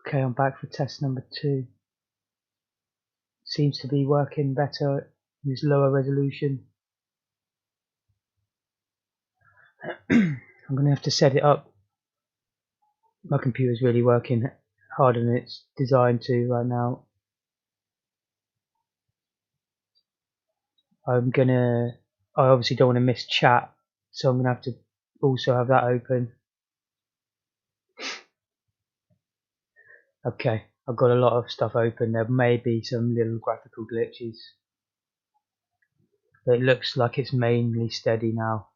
Okay, I'm back for test number 2. Seems to be working better in this lower resolution. I'm going to have to set it up. My computer's really working harder than it's designed to right now. I obviously don't want to miss chat, so I'm going to have to also have that open. Okay, I've got a lot of stuff open. There may be some little graphical glitches. But it looks like it's mainly steady now.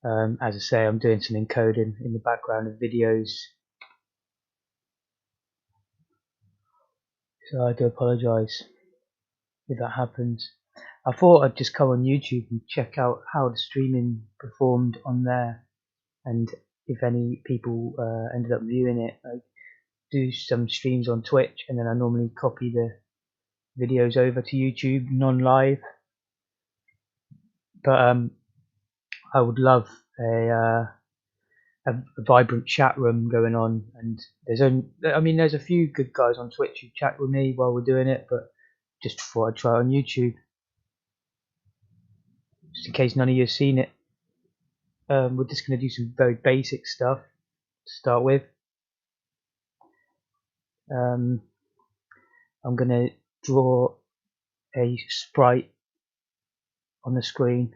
As I say, I'm doing some encoding in the background of videos. So I do apologise if that happens. I thought I'd just come on YouTube and check out how the streaming performed on there, and if any people ended up viewing it. I do some streams on Twitch, and then I normally copy the videos over to YouTube non-live. But I would love a vibrant chat room going on, and there's a few good guys on Twitch who chat with me while we're doing it, but just thought I'd try it on YouTube, just in case none of you have seen it. We're just going to do some very basic stuff to start with. I'm going to draw a sprite on the screen,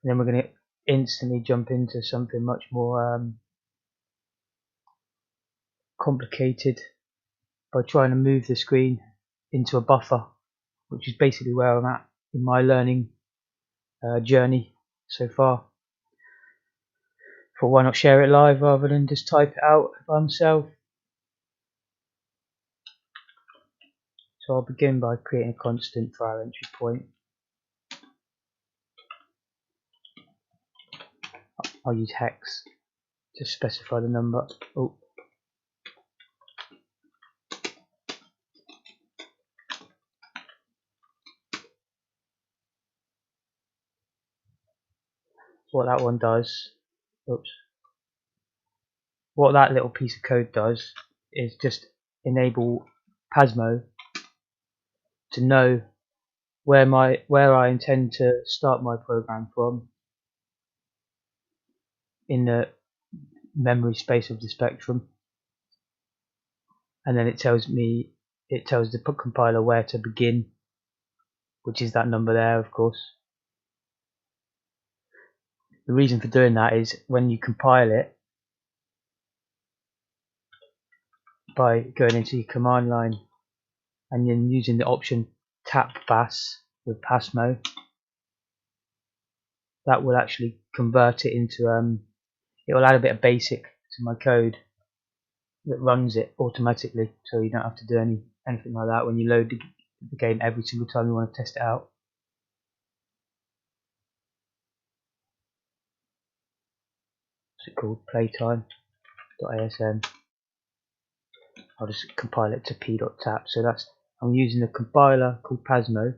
and then we're going to instantly jump into something much more complicated by trying to move the screen into a buffer, which is basically where I'm at in my learning journey so far. Thought why not share it live rather than just type it out by myself. So I'll begin by creating a constant for our entry point. I'll use hex to specify the number. Oh. What that one does, what that little piece of code does is just enable Pasmo to know where I intend to start my program from in the memory space of the spectrum, and then it tells the compiler where to begin, which is that number there, of course. The reason for doing that is when you compile it by going into your command line and then using the option tap bas with Pasmo, that will actually convert it into it will add a bit of basic to my code that runs it automatically, so you don't have to do anything like that when you load the game every single time you want to test it out. What's it called? Playtime.asm. I'll just compile it to p.tap. So I'm using a compiler called Pasmo.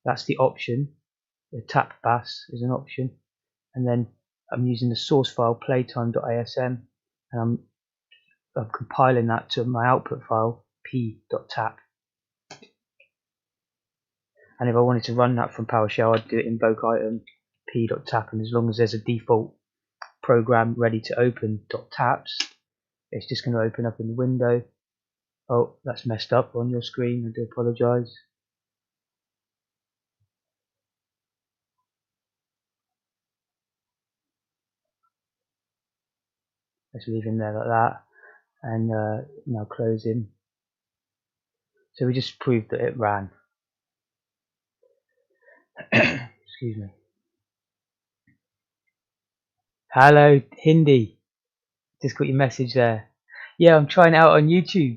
That's the option. The tap bas is an option, and then I'm using the source file playtime.asm, and I'm compiling that to my output file p.tap. And if I wanted to run that from PowerShell, I'd do it invoke item p.tap, and as long as there's a default program ready to open .taps, it's just going to open up in the window. Oh, that's messed up on your screen. I do apologise. Let's leave him there like that, and now close him. So we just proved that it ran. Excuse me. Hello, Hindi. Just got your message there. Yeah, I'm trying it out on YouTube.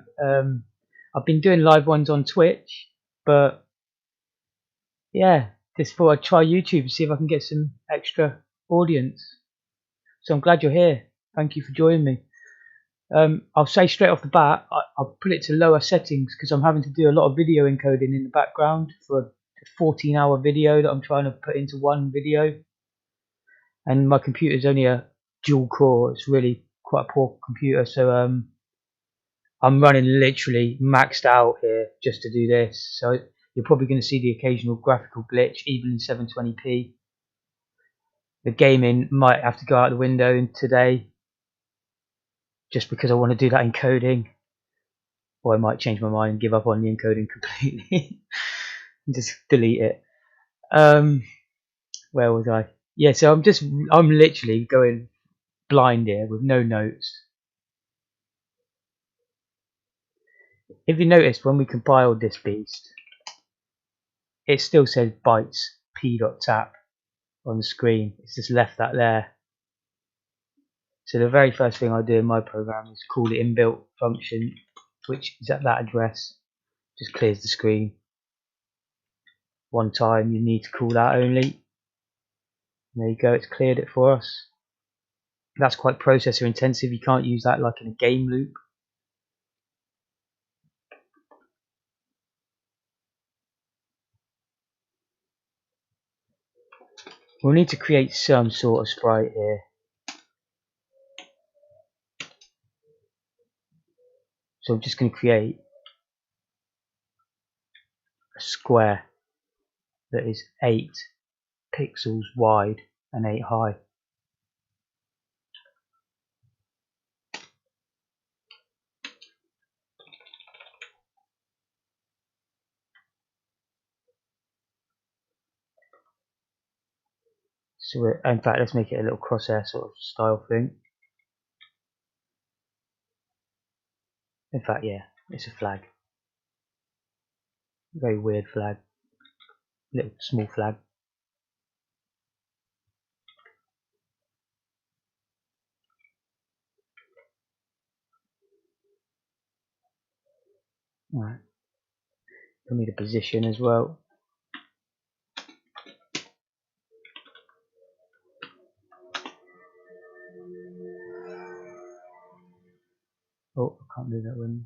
I've been doing live ones on Twitch, but yeah, just thought I'd try YouTube and see if I can get some extra audience. So I'm glad you're here. Thank you for joining me. I'll say straight off the bat, I'll put it to lower settings because I'm having to do a lot of video encoding in the background for a 14-hour video that I'm trying to put into one video. And my computer's only a dual core. It's really quite a poor computer, so I'm running literally maxed out here just to do this. So you're probably going to see the occasional graphical glitch, even in 720p. The gaming might have to go out the window today, just because I want to do that encoding. Or I might change my mind and give up on the encoding completely. And just delete it. Where was I? Yeah, so I'm literally going blind here with no notes. If you notice, when we compiled this beast, it still says bytes p.tap on the screen. It's just left that there. So the very first thing I do in my program is call the inbuilt function, which is at that address. Just clears the screen. One time you need to call that only. There you go, it's cleared it for us. That's quite processor intensive. You can't use that like in a game loop. We'll need to create some sort of sprite here. So I'm just going to create a square that is 8 pixels wide and 8 high. So in fact, let's make it a little crosshair sort of style thing. In fact, yeah, it's a flag. Very weird flag. Little small flag. Alright. We'll need a position as well. Oh, I can't do that one.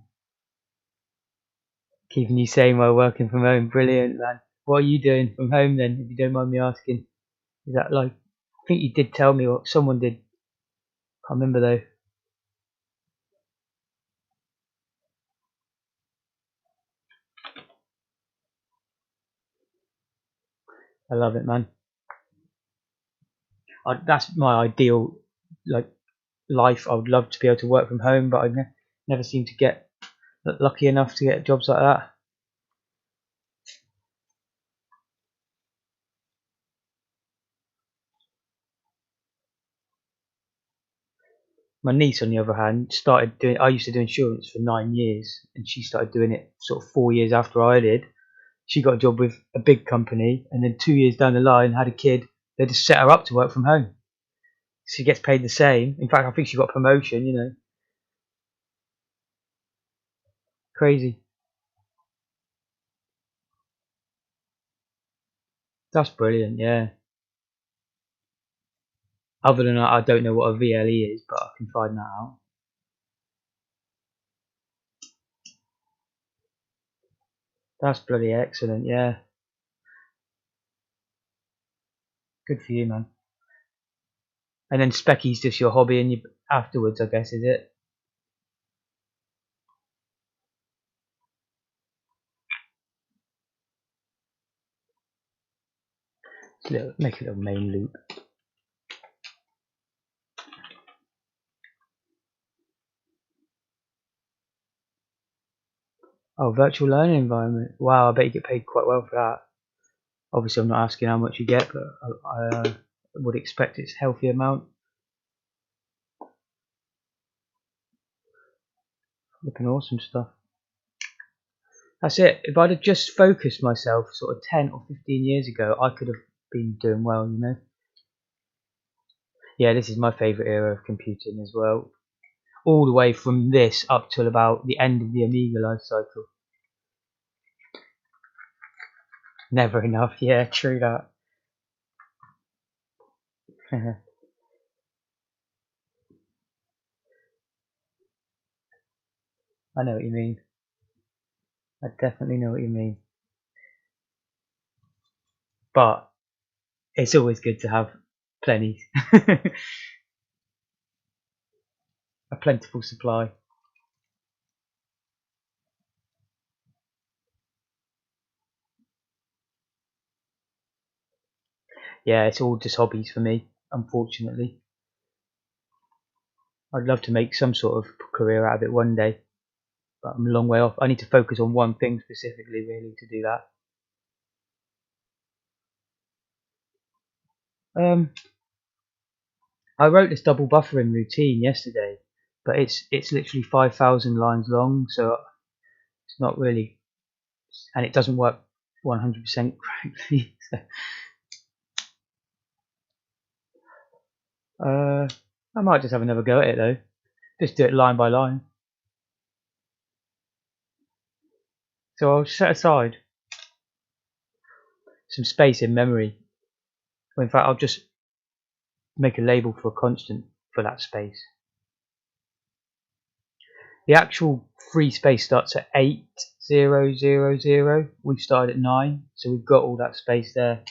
Keeping you sane while working from home. Brilliant, man. What are you doing from home then, if you don't mind me asking? Is that like, I think you did tell me, or someone did. Can't remember though. I love it, man. That's my ideal like life. I would love to be able to work from home, but I never seem to get lucky enough to get jobs like that. My niece, on the other hand, started doing. I used to do insurance for 9 years, and she started doing it sort of 4 years after I did. She got a job with a big company, and then 2 years down the line, had a kid. They just set her up to work from home. She gets paid the same. In fact, I think she got a promotion. Crazy. That's brilliant. Yeah. Other than that, I don't know what a VLE is, but I can find that out. That's bloody excellent. Yeah. Good for you, man. And then Specky's just your hobby, and you afterwards, I guess, is it? Make a little main loop. Oh, virtual learning environment. Wow, I bet you get paid quite well for that. Obviously, I'm not asking how much you get, but I would expect it's a healthy amount. Looking awesome stuff. That's it. If I'd have just focused myself sort of 10 or 15 years ago, I could have been doing well, Yeah, this is my favourite era of computing as well. All the way from this up till about the end of the Amiga life cycle. Never enough. Yeah, true that. I know what you mean. I definitely know what you mean. But it's always good to have plenty. a plentiful supply. Yeah, it's all just hobbies for me, unfortunately. I'd love to make some sort of career out of it one day, but I'm a long way off. I need to focus on one thing specifically, really, to do that. I wrote this double buffering routine yesterday, but it's literally 5,000 lines long, so it's not really, and it doesn't work 100% correctly. I might just have another go at it though. Just do it line by line. So I'll set aside some space in memory. In fact, I'll just make a label for a constant for that space. The actual free space starts at 8000. We've started at 9, so we've got all that space there.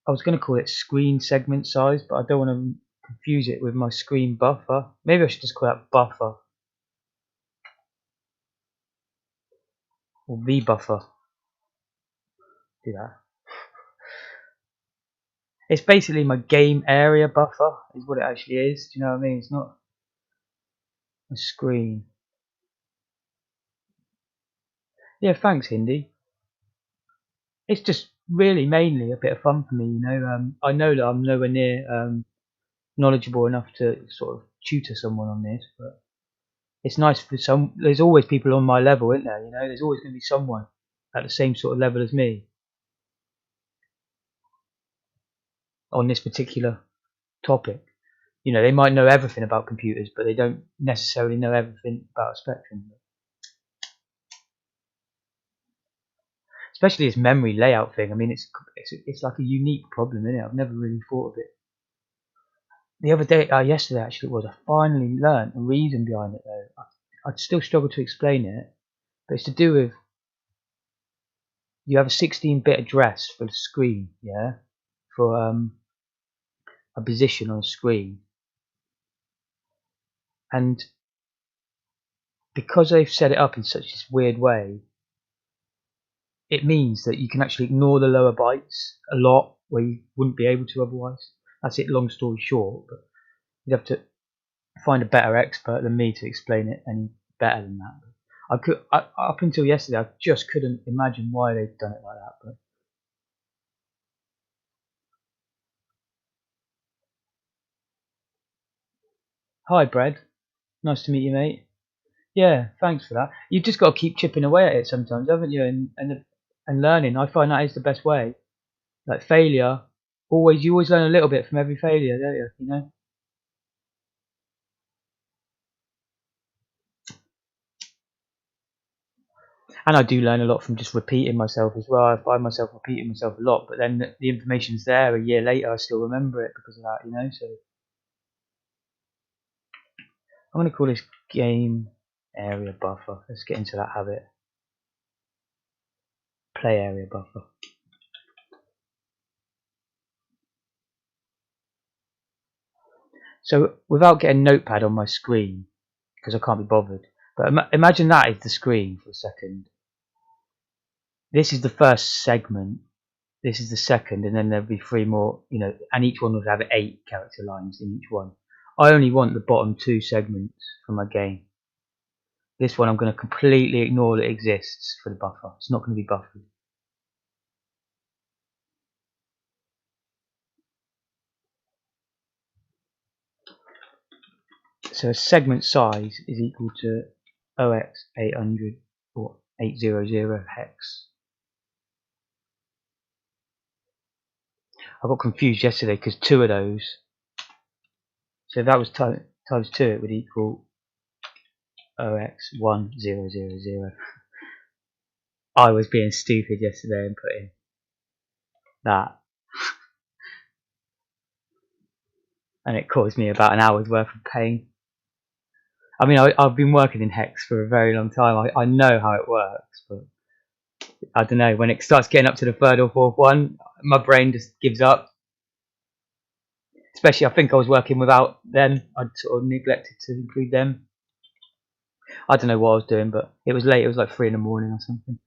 I was going to call it screen segment size, but I don't want to confuse it with my screen buffer. Maybe I should just call that buffer or vbuffer. Do that. It's basically my game area buffer, is what it actually is. Do you know what I mean? It's not a screen. Yeah, thanks, Hindi. It's just really mainly a bit of fun for me, you know. I know that I'm nowhere near knowledgeable enough to sort of tutor someone on this, but it's nice for some. There's always people on my level, isn't there? You know, there's always going to be someone at the same sort of level as me on this particular topic. You know, they might know everything about computers, but they don't necessarily know everything about a spectrum. Especially this memory layout thing. I mean, it's like a unique problem, isn't it? I've never really thought of it. The other day, yesterday actually it was, I finally learned the reason behind it though. I'd still struggle to explain it, but it's to do with, you have a 16-bit address for the screen, yeah, for a position on a screen, and because they've set it up in such this weird way, it means that you can actually ignore the lower bytes a lot where you wouldn't be able to otherwise. That's it, long story short, but you'd have to find a better expert than me to explain it any better than that. Up until yesterday, I just couldn't imagine why they'd done it like that. But hi, Brad. Nice to meet you, mate. Yeah, thanks for that. You've just got to keep chipping away at it sometimes, haven't you? And learning. I find that is the best way. Like failure, you always learn a little bit from every failure, don't you? You know. And I do learn a lot from just repeating myself as well. I find myself repeating myself a lot, but then the information's there a year later. I still remember it because of that, you know. So I'm going to call this game area buffer. Let's get into that habit. Play area buffer. So without getting Notepad on my screen, because I can't be bothered, but imagine that is the screen for a second. This is the first segment. This is the second, and then there'll be 3 more, you know, and each one would have 8 character lines in each one. I only want the bottom 2 segments for my game. This one I'm going to completely ignore that it exists for the buffer. It's not going to be buffered. So a segment size is equal to OX800 or 800 hex. I got confused yesterday because 2 of those, so if that was times 2, it would equal OX1000. I was being stupid yesterday and putting that, and it caused me about an hour's worth of pain. I mean, I've been working in Hex for a very long time. I know how it works, but I don't know, when it starts getting up to the third or fourth one, my brain just gives up. Especially, I think I was working without them. I'd sort of neglected to include them. I don't know what I was doing, but it was late. It was like 3 in the morning or something.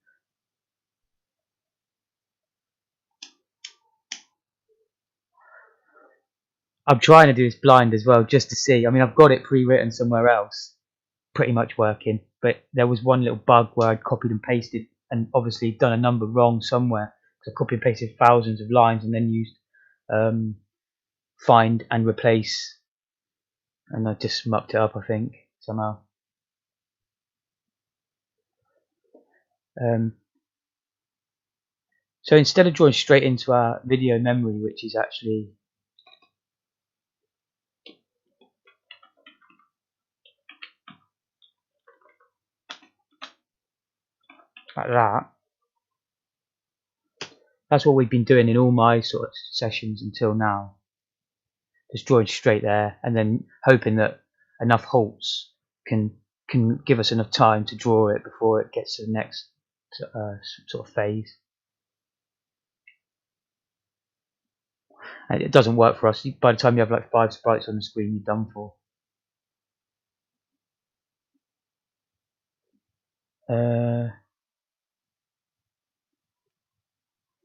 I'm trying to do this blind as well, just to see. I mean, I've got it pre-written somewhere else, pretty much working. But there was one little bug where I'd copied and pasted, and obviously done a number wrong somewhere. So I copied and pasted thousands of lines, and then used find and replace, and I just mucked it up, I think, somehow. So instead of drawing straight into our video memory, which is actually like that, that's what we've been doing in all my sort of sessions until now. Just drawing straight there, and then hoping that enough halts can give us enough time to draw it before it gets to the next sort of phase. And it doesn't work for us. By the time you have like 5 sprites on the screen, you're done for.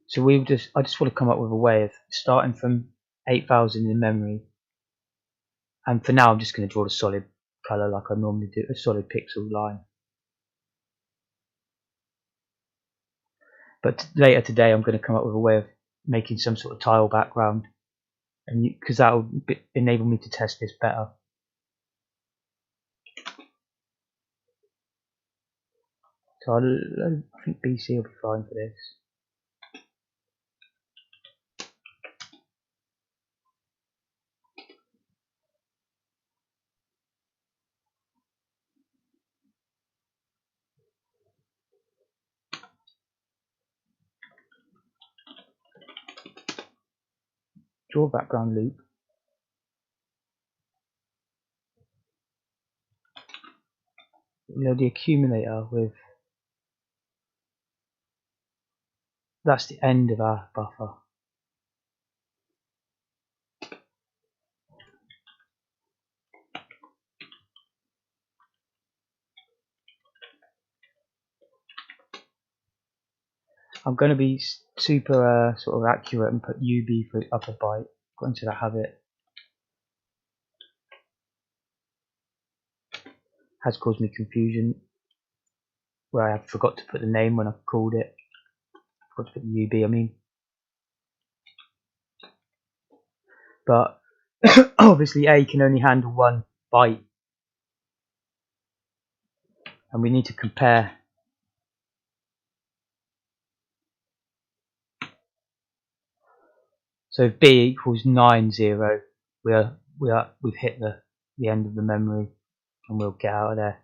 So I just want to come up with a way of starting from 8,000 in memory, and for now I'm just going to draw the solid colour like I normally do, a solid pixel line. But later today I'm going to come up with a way of making some sort of tile background, and because that will enable me to test this better. So I think BC will be fine for this. Draw background loop. Load the accumulator with. That's the end of our buffer. I'm going to be super sort of accurate and put UB for upper byte. Got into that habit. Has caused me confusion where I forgot to put the name when I called it. Forgot to put the UB, I mean. But obviously A can only handle 1 byte, and we need to compare. So if B equals 90, we've hit the end of the memory, and we'll get out of there.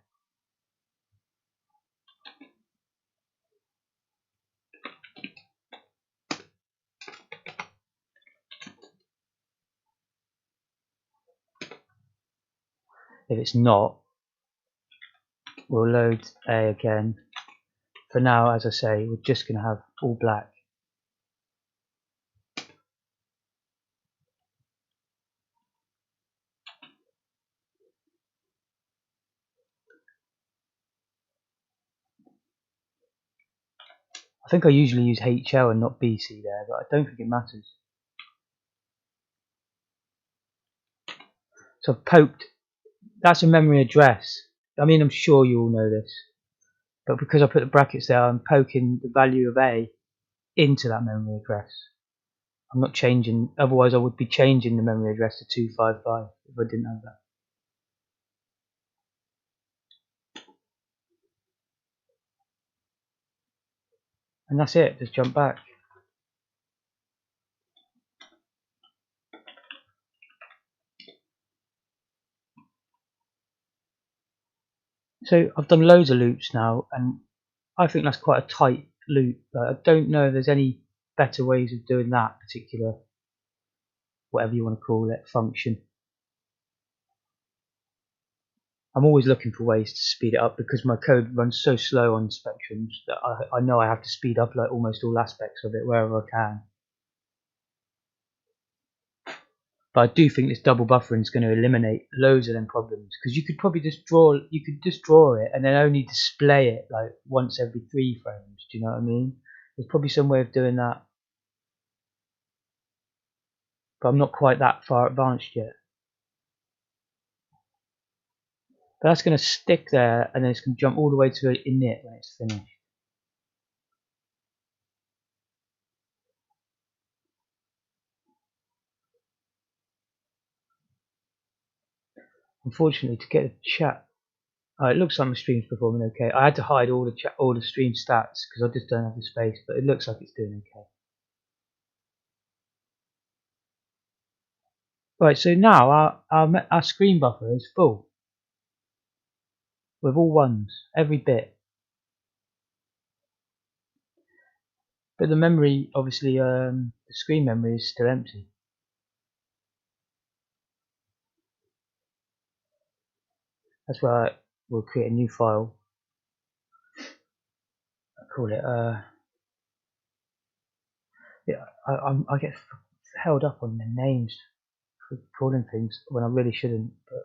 If it's not, we'll load A again. For now, as I say, we're just going to have all black. I think I usually use HL and not BC there, but I don't think it matters. So I've poked, that's a memory address. I mean, I'm sure you all know this, but because I put the brackets there, I'm poking the value of A into that memory address. I'm not changing, otherwise I would be changing the memory address to 255 if I didn't have that. And that's it, just jump back. So I've done loads of loops now, and I think that's quite a tight loop. I don't know if there's any better ways of doing that particular, whatever you want to call it, function. I'm always looking for ways to speed it up because my code runs so slow on Spectrums that I know I have to speed up like almost all aspects of it wherever I can. But I do think this double buffering is going to eliminate loads of them problems because you could probably just draw it and then only display it like once every 3 frames. Do you know what I mean? There's probably some way of doing that, but I'm not quite that far advanced yet. But that's going to stick there and then it's going to jump all the way to init when it's finished. Unfortunately, to get the chat, it looks like my stream's performing okay. I had to hide all the stream stats because I just don't have the space, but it looks like it's doing okay. Right, so now our screen buffer is full with all ones, every bit. But the memory, obviously, the screen memory is still empty. That's why we'll create a new file. I call it. Yeah, I get held up on the names for calling things when I really shouldn't. But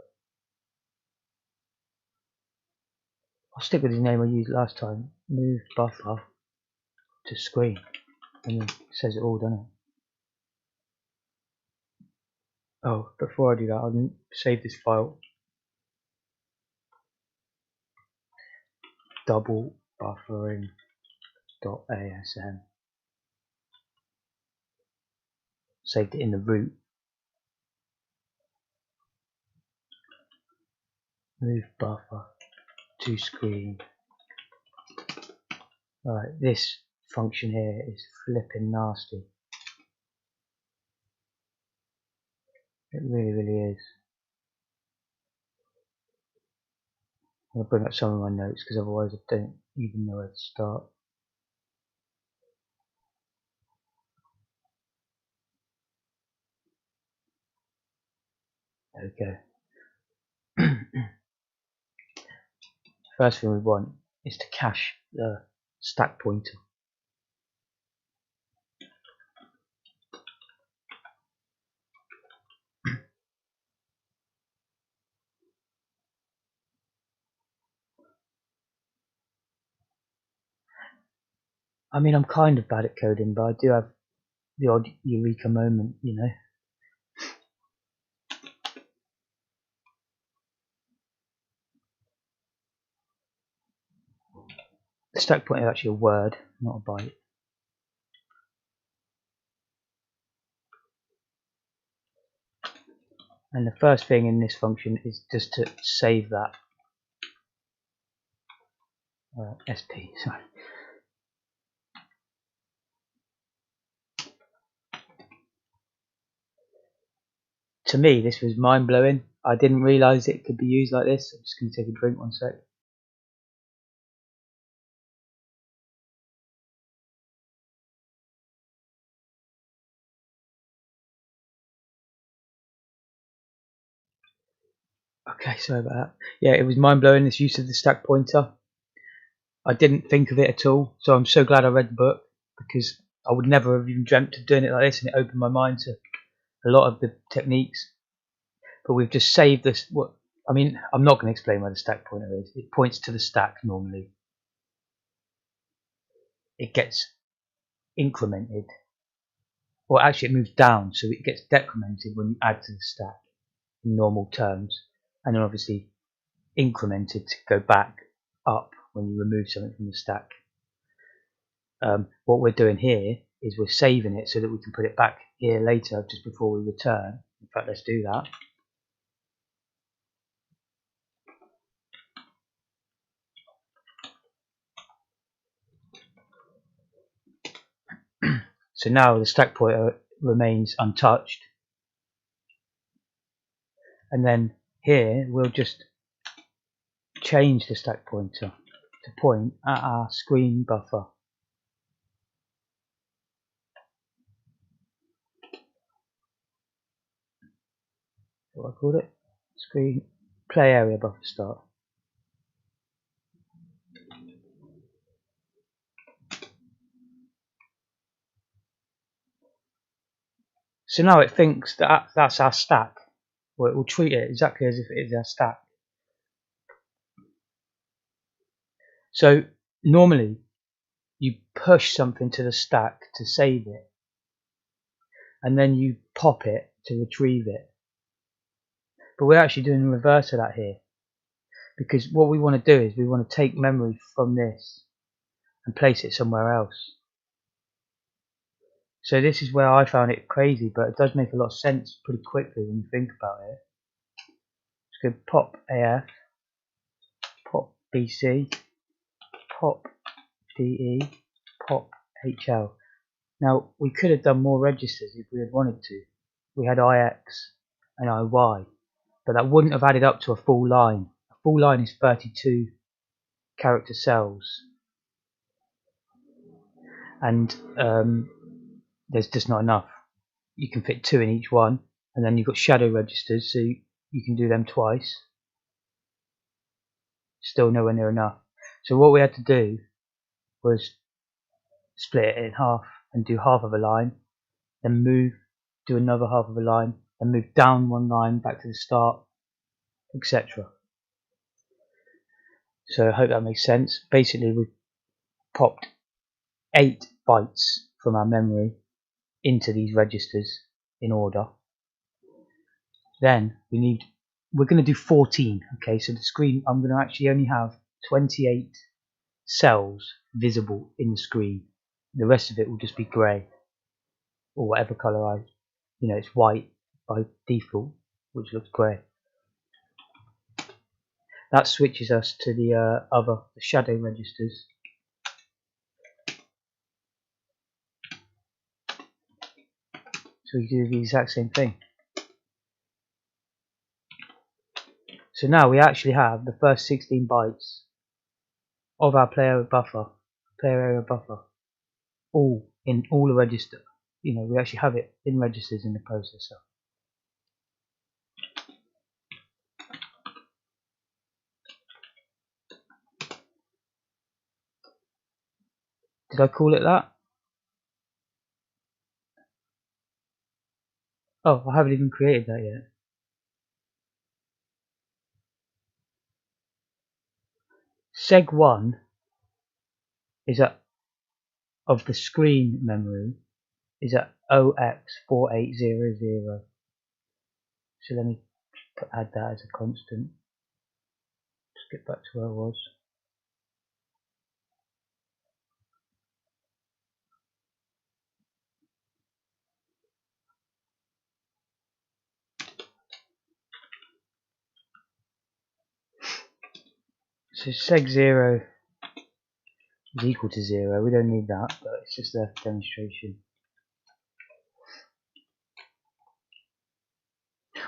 I'll stick with the name I used last time. Move buffer to screen, and it says it all, doesn't it? Oh, before I do that, I'll save this file. Double buffering.asm. Saved it in the root. Move buffer to screen. Right, this function here is flipping nasty. It really is. I'm going to bring up some of my notes because otherwise I don't even know where to start. There we go. First thing we want is to cache the stack pointer. I mean, I'm kind of bad at coding, but I do have the odd eureka moment, you know. The stack pointer is actually a word, not a byte. And the first thing in this function is just to save that SP. Sorry. To me, this was mind blowing. I didn't realise it could be used like this. I'm just going to take a drink 1 sec. Okay, sorry about that. Yeah, it was mind blowing, this use of the stack pointer. I didn't think of it at all, so I'm so glad I read the book because I would never have even dreamt of doing it like this, and it opened my mind to a lot of the techniques. But we've just saved this. I mean, I'm not going to explain where the stack pointer is. It points to the stack normally. It gets incremented, or actually it moves down, so it gets decremented when you add to the stack in normal terms, and then obviously incremented to go back up when you remove something from the stack. What we're doing here is we're saving it so that we can put it back here later just before we return. In fact, let's do that. So now the stack pointer remains untouched, and then here we'll just change the stack pointer to point at our screen buffer. what I called it, screen play area buffer start. So now it thinks that that's our stack, or it will treat it exactly as if it is our stack. So normally you push something to the stack to save it, and then you pop it to retrieve it. But we're actually doing the reverse of that here, because what we want to do is we want to take memory from this and place it somewhere else. So this is where I found it crazy, but it does make a lot of sense pretty quickly when you think about it. Let's go pop AF, pop BC, pop DE, pop HL. Now we could have done more registers if we had wanted to. We had IX and IY, but that wouldn't have added up to a full line. A full line is 32 character cells, and there's just not enough. You can fit 2 in each one, and then you've got shadow registers, so you can do them twice. Still nowhere near enough. So what we had to do was split it in half and do half of a line, then move, do another half of a line, then move down one line back to the start, etc. So I hope that makes sense. Basically we popped 8 bytes from our memory into these registers in order. Then we're going to do 14. Okay, so the screen, I'm going to actually only have 28 cells visible in the screen. The rest of it will just be grey, or whatever colour it's white by default, which looks grey. That switches us to the shadow registers. So we do the exact same thing. So now we actually have the first 16 bytes of our player area buffer, all in all the register. We actually have it in registers in the processor. Did I call it that? Oh, I haven't even created that yet. Seg1 is of the screen memory is at 0x4800. So let me add that as a constant. Just get back to where I was. So seg0 is equal to 0. We don't need that, but it's just there for demonstration.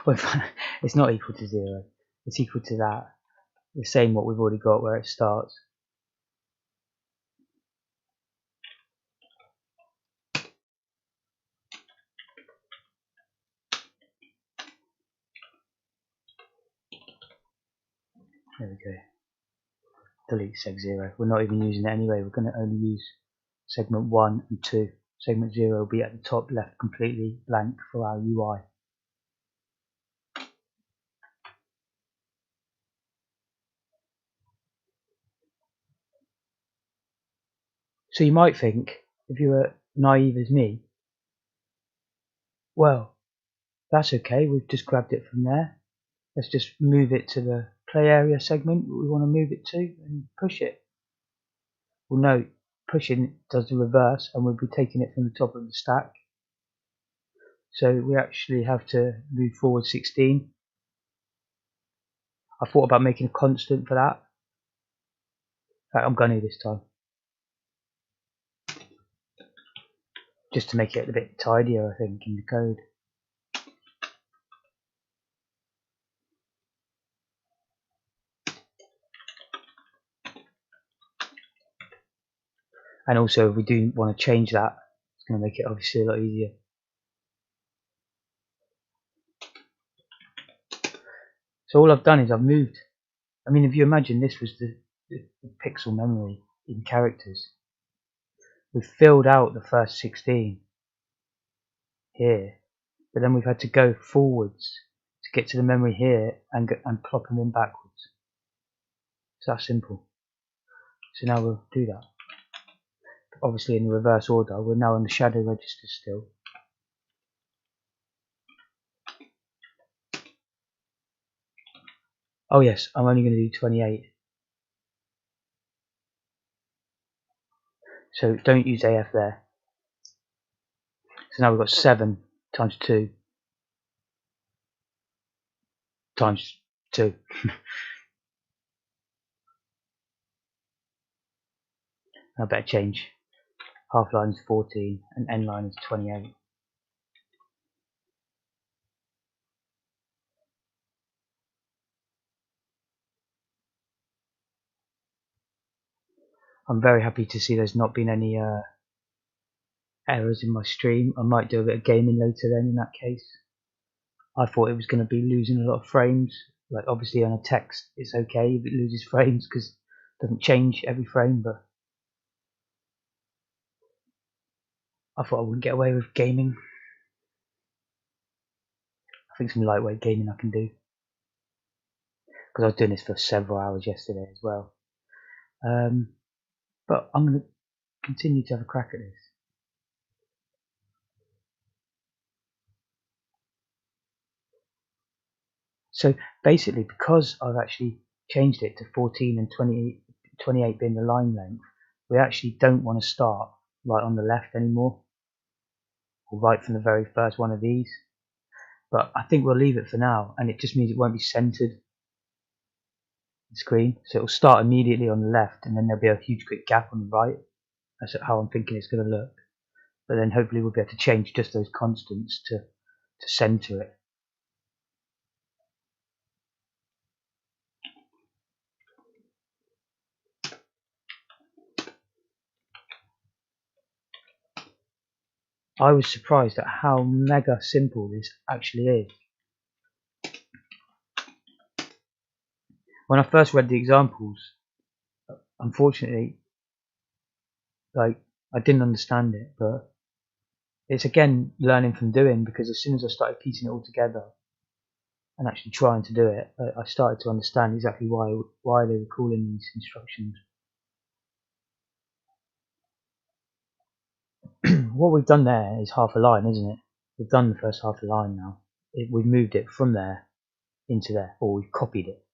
Well, it's not equal to 0. It's equal to that. The same what we've already got where it starts. There we go. Delete seg0. We're not even using it anyway. We're going to only use segment 1 and 2. Segment 0 will be at the top left completely blank for our UI. So you might think, if you were naive as me, well, that's okay, we've just grabbed it from there. Let's just move it to the play area segment we want to move it to and push it. Well, no, pushing does the reverse and we'll be taking it from the top of the stack. So we actually have to move forward 16. I thought about making a constant for that. In fact, I'm going to this time. Just to make it a bit tidier, I think, in the code. And also, if we do want to change that, it's going to make it obviously a lot easier. So all I've done is I've moved. I mean, if you imagine this was the pixel memory in characters, we've filled out the first 16 here, but then we've had to go forwards to get to the memory here and plop them in backwards. It's that simple. So now we'll do that. Obviously in reverse order. We're now on the shadow register still. Oh yes, I'm only going to do 28. So don't use AF there. So now we've got 7 times 2 times 2. I better change. Half line is 14 and end line is 28. I'm very happy to see there's not been any errors in my stream. I might do a bit of gaming later then in that case. I thought it was going to be losing a lot of frames. Like obviously on a text it's okay if it loses frames because it doesn't change every frame, but I thought I wouldn't get away with gaming. I think some lightweight gaming I can do. Because I was doing this for several hours yesterday as well. But I'm going to continue to have a crack at this. So basically, because I've actually changed it to 14 and 28 being the line length, we actually don't want to start right on the left anymore, or right from the very first one of these. But I think we'll leave it for now, and it just means it won't be centered the screen. So it'll start immediately on the left, and then there'll be a huge quick gap on the right. That's how I'm thinking it's going to look. But then hopefully we'll be able to change just those constants to center it. I was surprised at how mega simple this actually is. When I first read the examples, unfortunately, like I didn't understand it, but it's again learning from doing, because as soon as I started piecing it all together and actually trying to do it, I started to understand exactly why they were calling these instructions. What we've done there is half a line, isn't it? We've done the first half a line now. We've moved it from there into there, or we've copied it.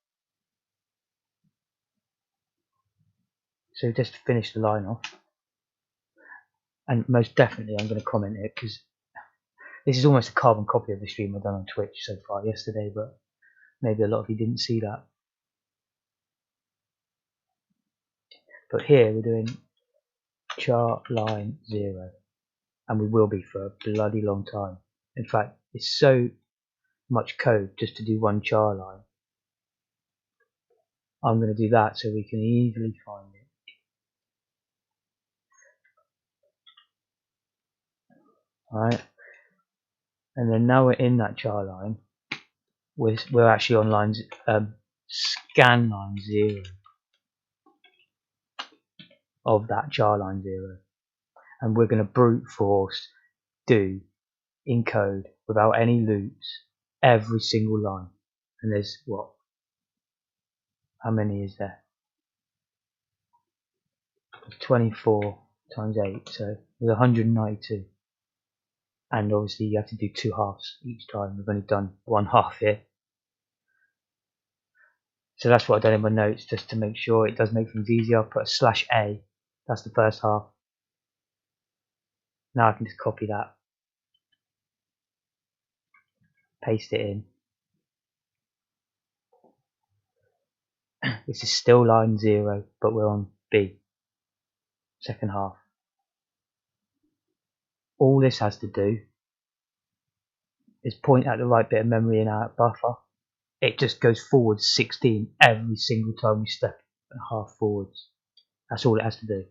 So just to finish the line off, and most definitely I'm going to comment it, because this is almost a carbon copy of the stream I've done on Twitch so far yesterday, but maybe a lot of you didn't see that. But here we're doing char line 0, and we will be for a bloody long time. In fact, it's so much code just to do one char line. I'm going to do that so we can easily find it. Alright, and then now we're in that char line, we're actually on lines scan line 0 of that char line 0, and we're going to brute force do in code without any loops every single line. And there's what? How many is there? 24 times 8, so there's 192. And obviously you have to do 2 halves each time. We've only done 1 half here. So that's what I've done in my notes, just to make sure it does make things easier. I'll put a /a, that's the first half. Now I can just copy that, paste it in. This is still line 0, but we're on B, second half. All this has to do is point at the right bit of memory in our buffer. It just goes forward 16 every single time we step a half forwards. That's all it has to do.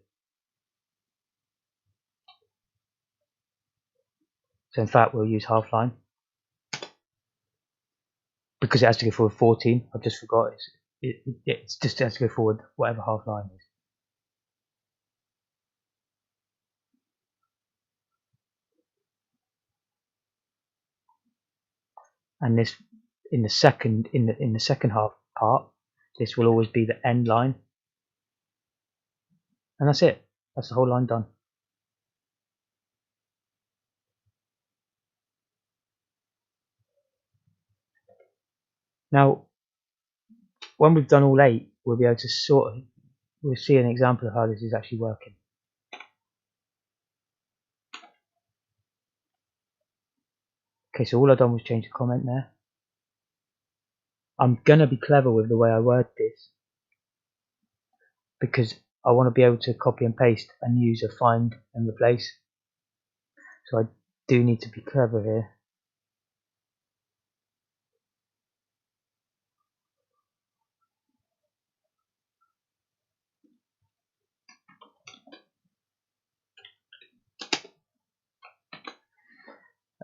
So in fact we'll use half line, because it has to go forward 14. I just forgot. It's just it has to go forward whatever half line is. And this in the second half part, this will always be the end line, and that's it. That's the whole line done. Now, when we've done all 8, we'll be able to we'll see an example of how this is actually working. Okay, so all I've done was change the comment there. I'm gonna be clever with the way I word this, because I want to be able to copy and paste and use a find and replace. So I do need to be clever here.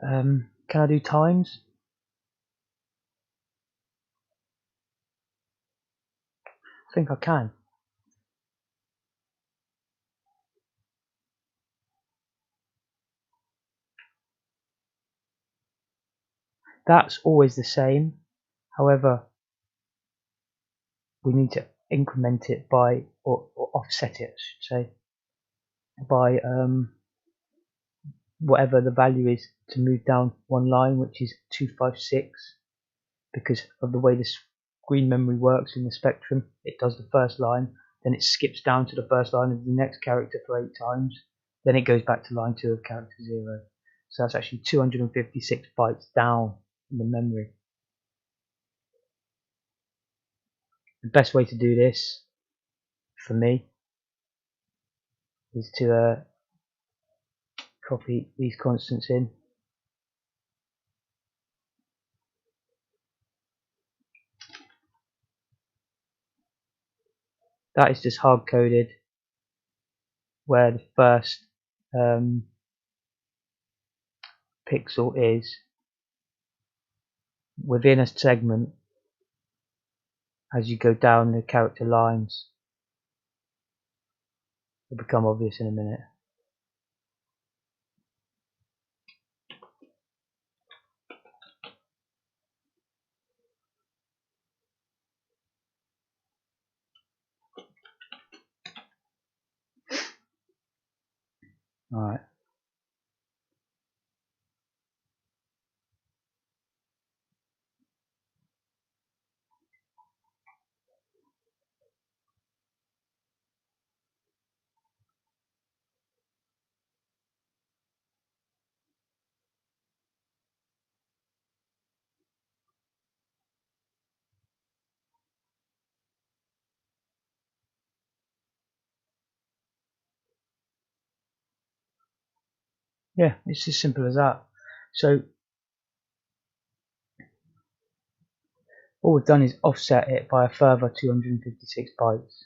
Can I do times? I think I can. That's always the same. However, we need to increment it by, or offset it, I should say, by whatever the value is to move down one line, which is 256, because of the way the screen memory works in the Spectrum. It does the first line, then it skips down to the first line of the next character for 8 times, then it goes back to line 2 of character 0. So that's actually 256 bytes down in the memory. The best way to do this, for me, is to copy these constants in. That is just hard coded where the first pixel is within a segment as you go down the character lines. It'll become obvious in a minute. Alright. Yeah, it's as simple as that. So all we've done is offset it by a further 256 bytes.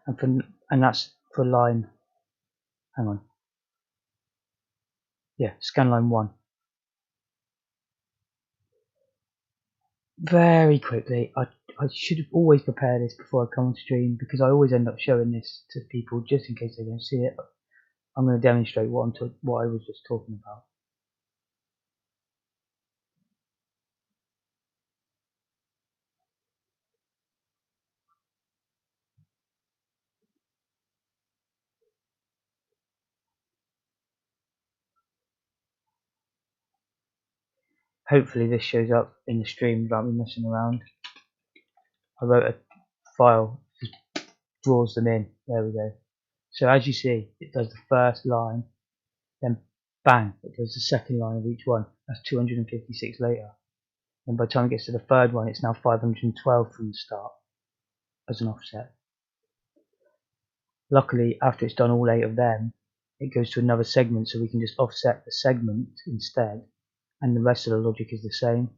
And that's for line, hang on. Yeah, scan line 1. Very quickly, I should have always prepared this before I come on stream, because I always end up showing this to people just in case they don't see it. I'm going to demonstrate what I was just talking about. Hopefully this shows up in the stream without me messing around. I wrote a file, just draws them in. There we go. So as you see, it does the first line, then bang, it does the second line of each one. That's 256 later. And by the time it gets to the third one, it's now 512 from the start as an offset. Luckily, after it's done all 8 of them, it goes to another segment, so we can just offset the segment instead, and the rest of the logic is the same.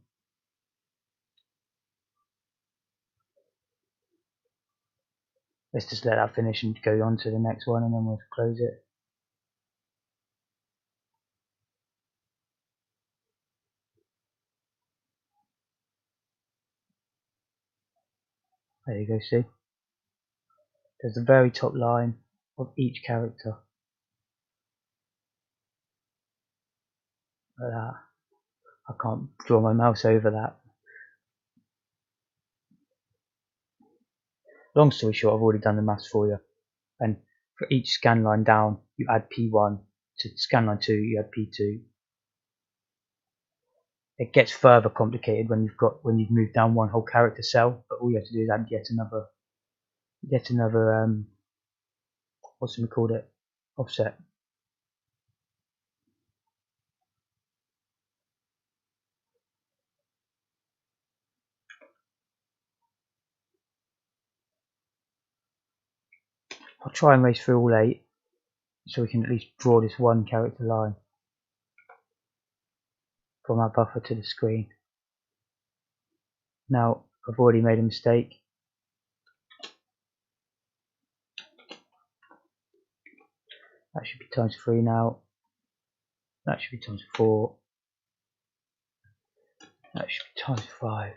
Let's just let that finish and go on to the next one, and then we'll close it. There you go, see? There's the very top line of each character. Like that. I can't draw my mouse over that. Long story short, I've already done the maths for you. And for each scan line down, you add P1. To scan line 2, you add P2. It gets further complicated when you've moved down one whole character cell, but all you have to do is add yet another what's it called it? Offset. I'll try and race through all 8 so we can at least draw this one character line from our buffer to the screen. Now I've already made a mistake. That should be times 3 now. That should be times 4. That should be times 5.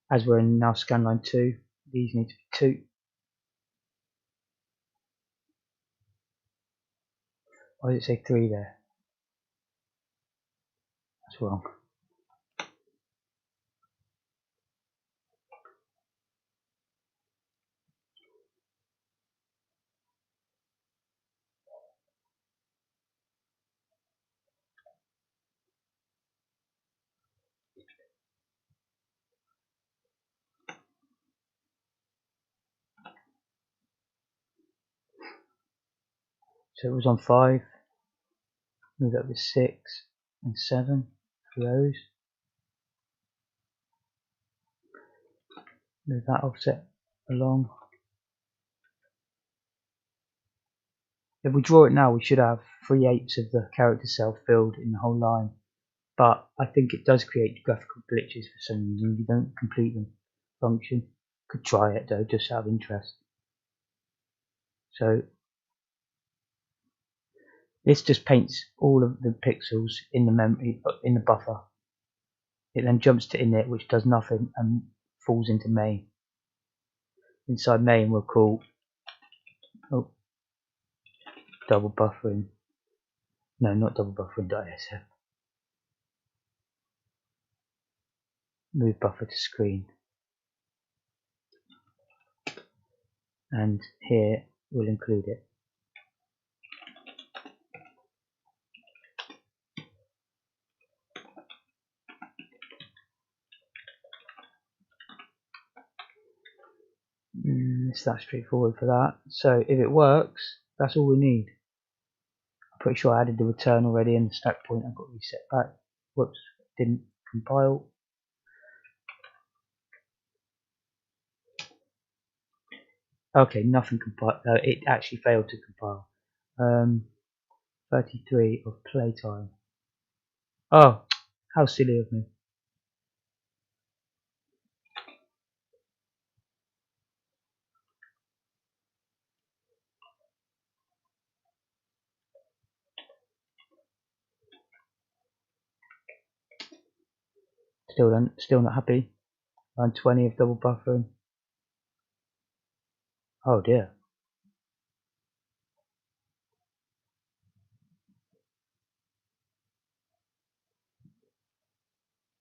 As we're in now scan line 2, these need to be 2. Why does it say 3 there? That's wrong. So it was on 5, move up to 6 and 7 for those. Move that offset along. If we draw it now, we should have 3/8 of the character cell filled in the whole line. But I think it does create graphical glitches for some reason if you don't complete the function. Could try it though, just out of interest. So this just paints all of the pixels in the memory, in the buffer. It then jumps to init, which does nothing and falls into main. Inside main we'll call double buffering. No, not double buffering.sf. Move buffer to screen. And here we'll include it. It's that straightforward for that. So if it works, that's all we need. I'm pretty sure I added the return already and the stack point I've got reset back. Whoops, didn't compile. Okay, nothing compiled. It actually failed to compile. 33 of playtime. Oh, how silly of me. Still not happy. Line 20 of double buffering. Oh dear.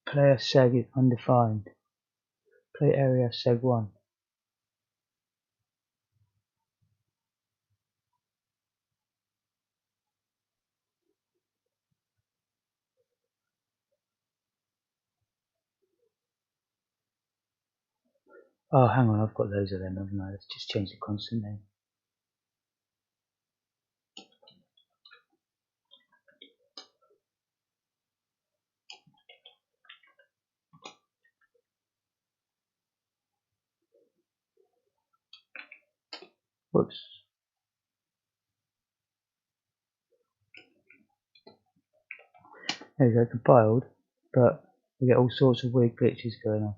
Player seg is undefined. Play area seg1. Oh, hang on, I've got loads of them, haven't I? Let's just change the constant name. Whoops. There we go, compiled, but we get all sorts of weird glitches going on.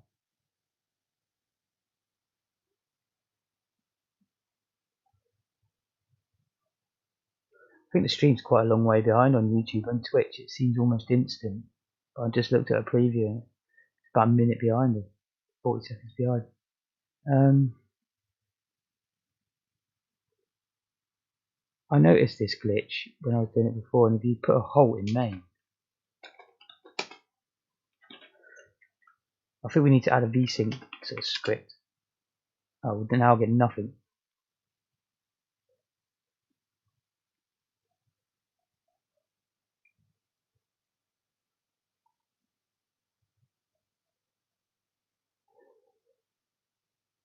I think the stream's quite a long way behind on YouTube. On Twitch it seems almost instant. But I just looked at a preview and it's about a minute behind it. 40 seconds behind. I noticed this glitch when I was doing it before, and if you put a halt in main, I think we need to add a vsync sort of script. Oh, then I'll get nothing.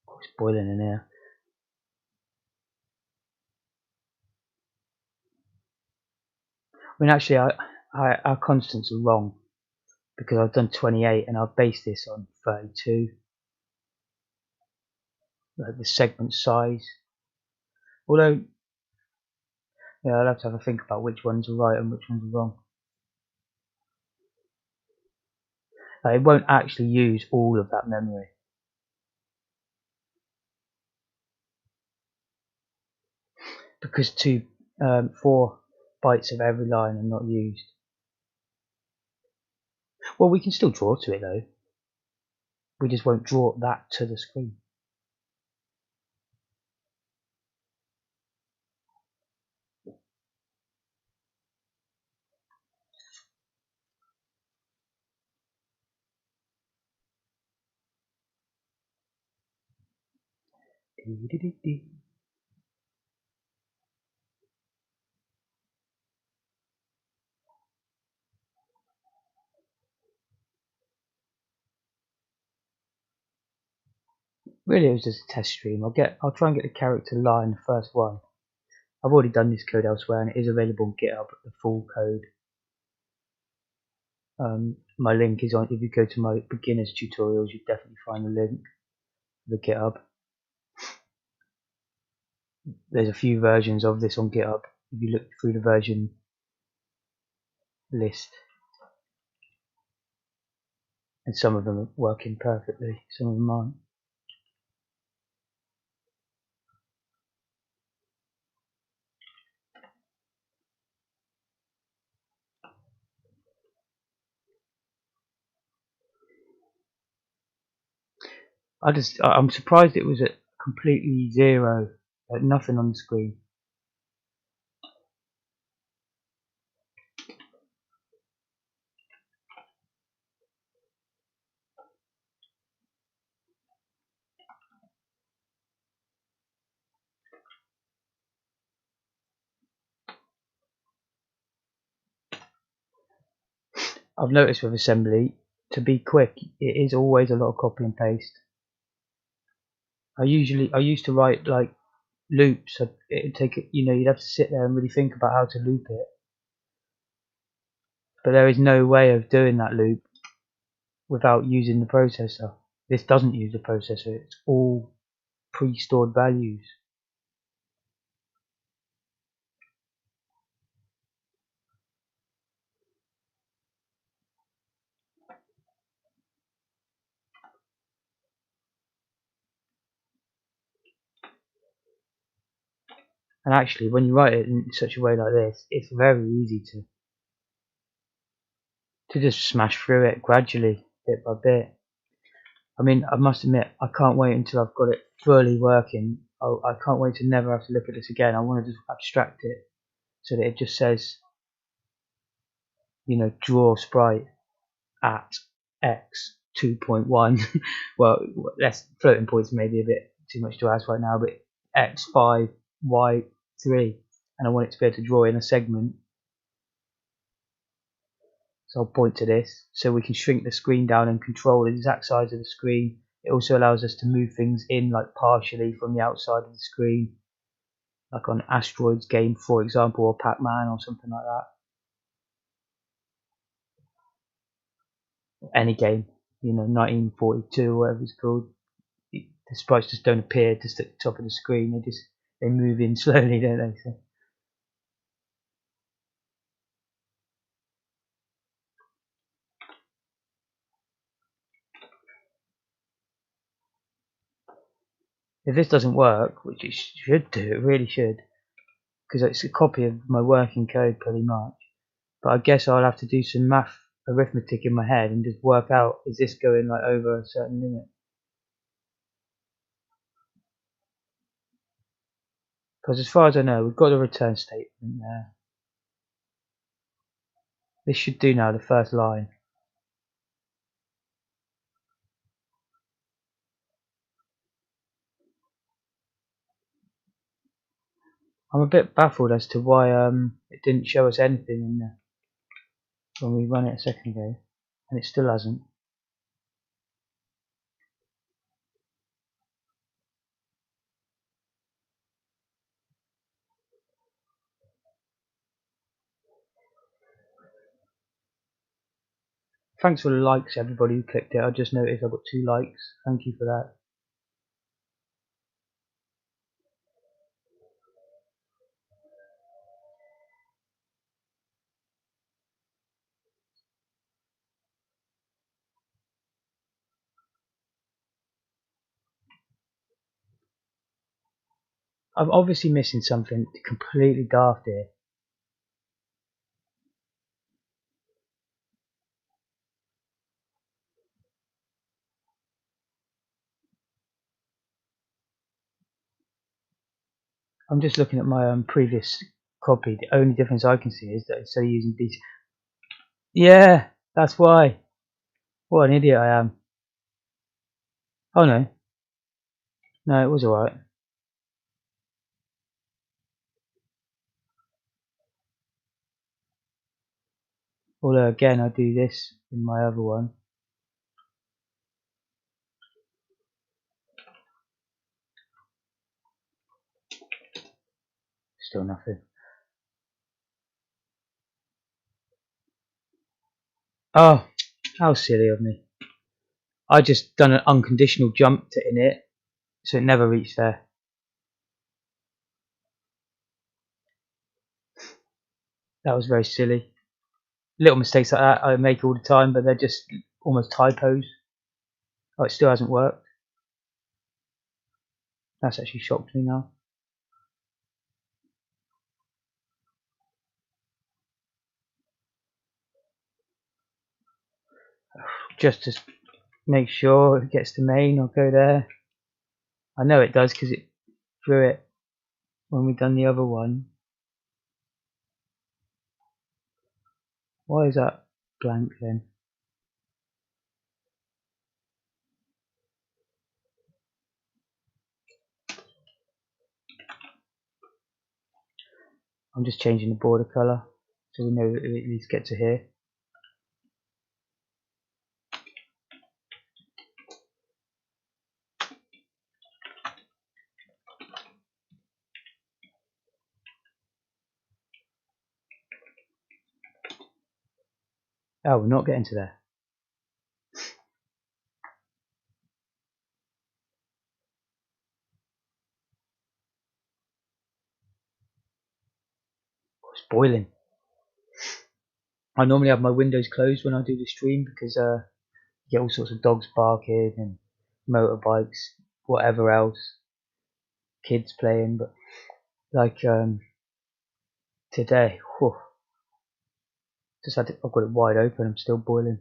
Oh, it's boiling in here. I mean, actually, our constants are wrong because I've done 28 and I've based this on 32, like the segment size. Although, yeah, I'll have to have a think about which ones are right and which ones are wrong. Like, it won't actually use all of that memory. Because 4 bytes of every line are not used. Well, we can still draw to it though. We just won't draw that to the screen. Really, it was just a test stream. I'll try and get the character line, the first one. I've already done this code elsewhere, and it is available on GitHub. The full code. My link is on. If you go to my beginners tutorials, you definitely find the link to the GitHub. There's a few versions of this on GitHub. If you look through the version list, and some of them are working perfectly, some of them aren't. I'm surprised it was at completely zero, like nothing on the screen. I've noticed with assembly, to be quick, it is always a lot of copy and paste. I used to write like loops. It'd take, you'd have to sit there and really think about how to loop it. But there is no way of doing that loop without using the processor. This doesn't use the processor. It's all pre-stored values. And actually, when you write it in such a way like this, it's very easy to just smash through it gradually, bit by bit. I mean, I must admit, I can't wait until I've got it fully working. I can't wait to never have to look at this again. I want to just abstract it so that it just says, draw sprite at x 2.1. Well, that's floating points, maybe a bit too much to ask right now, but x5, y3, and I want it to be able to draw in a segment. So I'll point to this so we can shrink the screen down and control the exact size of the screen. It also allows us to move things in like partially from the outside of the screen, like on Asteroids game, for example, or Pac-Man or something like that. Any game, 1942 or whatever it's called. The sprites just don't appear just at the top of the screen. They move in slowly, don't they? So if this doesn't work, which it should do, it really should, because it's a copy of my working code pretty much. But I guess I'll have to do some math arithmetic in my head and just work out, is this going like over a certain limit? Because as far as I know, we've got a return statement there. This should do now, the first line. I'm a bit baffled as to why it didn't show us anything in there when we run it a second ago, and it still hasn't. Thanks for the likes, everybody who clicked it. I just noticed I got 2 likes. Thank you for that. I'm obviously missing something completely daft here. I'm just looking at my previous copy. The only difference I can see is that instead of using BC. Yeah, that's why. What an idiot I am. Oh no. No, it was alright. Although again, I do this in my other one. Still nothing. Oh, how silly of me. I just done an unconditional jump to in it, so it never reached there. That was very silly. Little mistakes like that I make all the time, but they're just almost typos. Oh, it still hasn't worked. That's actually shocked me now. Just to make sure it gets to main, I'll go there. I know it does because it threw it when we done the other one. Why is that blank then? I'm just changing the border colour so we know that it needs to get to here. Oh, we're not getting to there. It's boiling. I normally have my windows closed when I do the stream because you get all sorts of dogs barking and motorbikes, whatever else, kids playing. But like today, whew, just had I've got it wide open. I'm still boiling.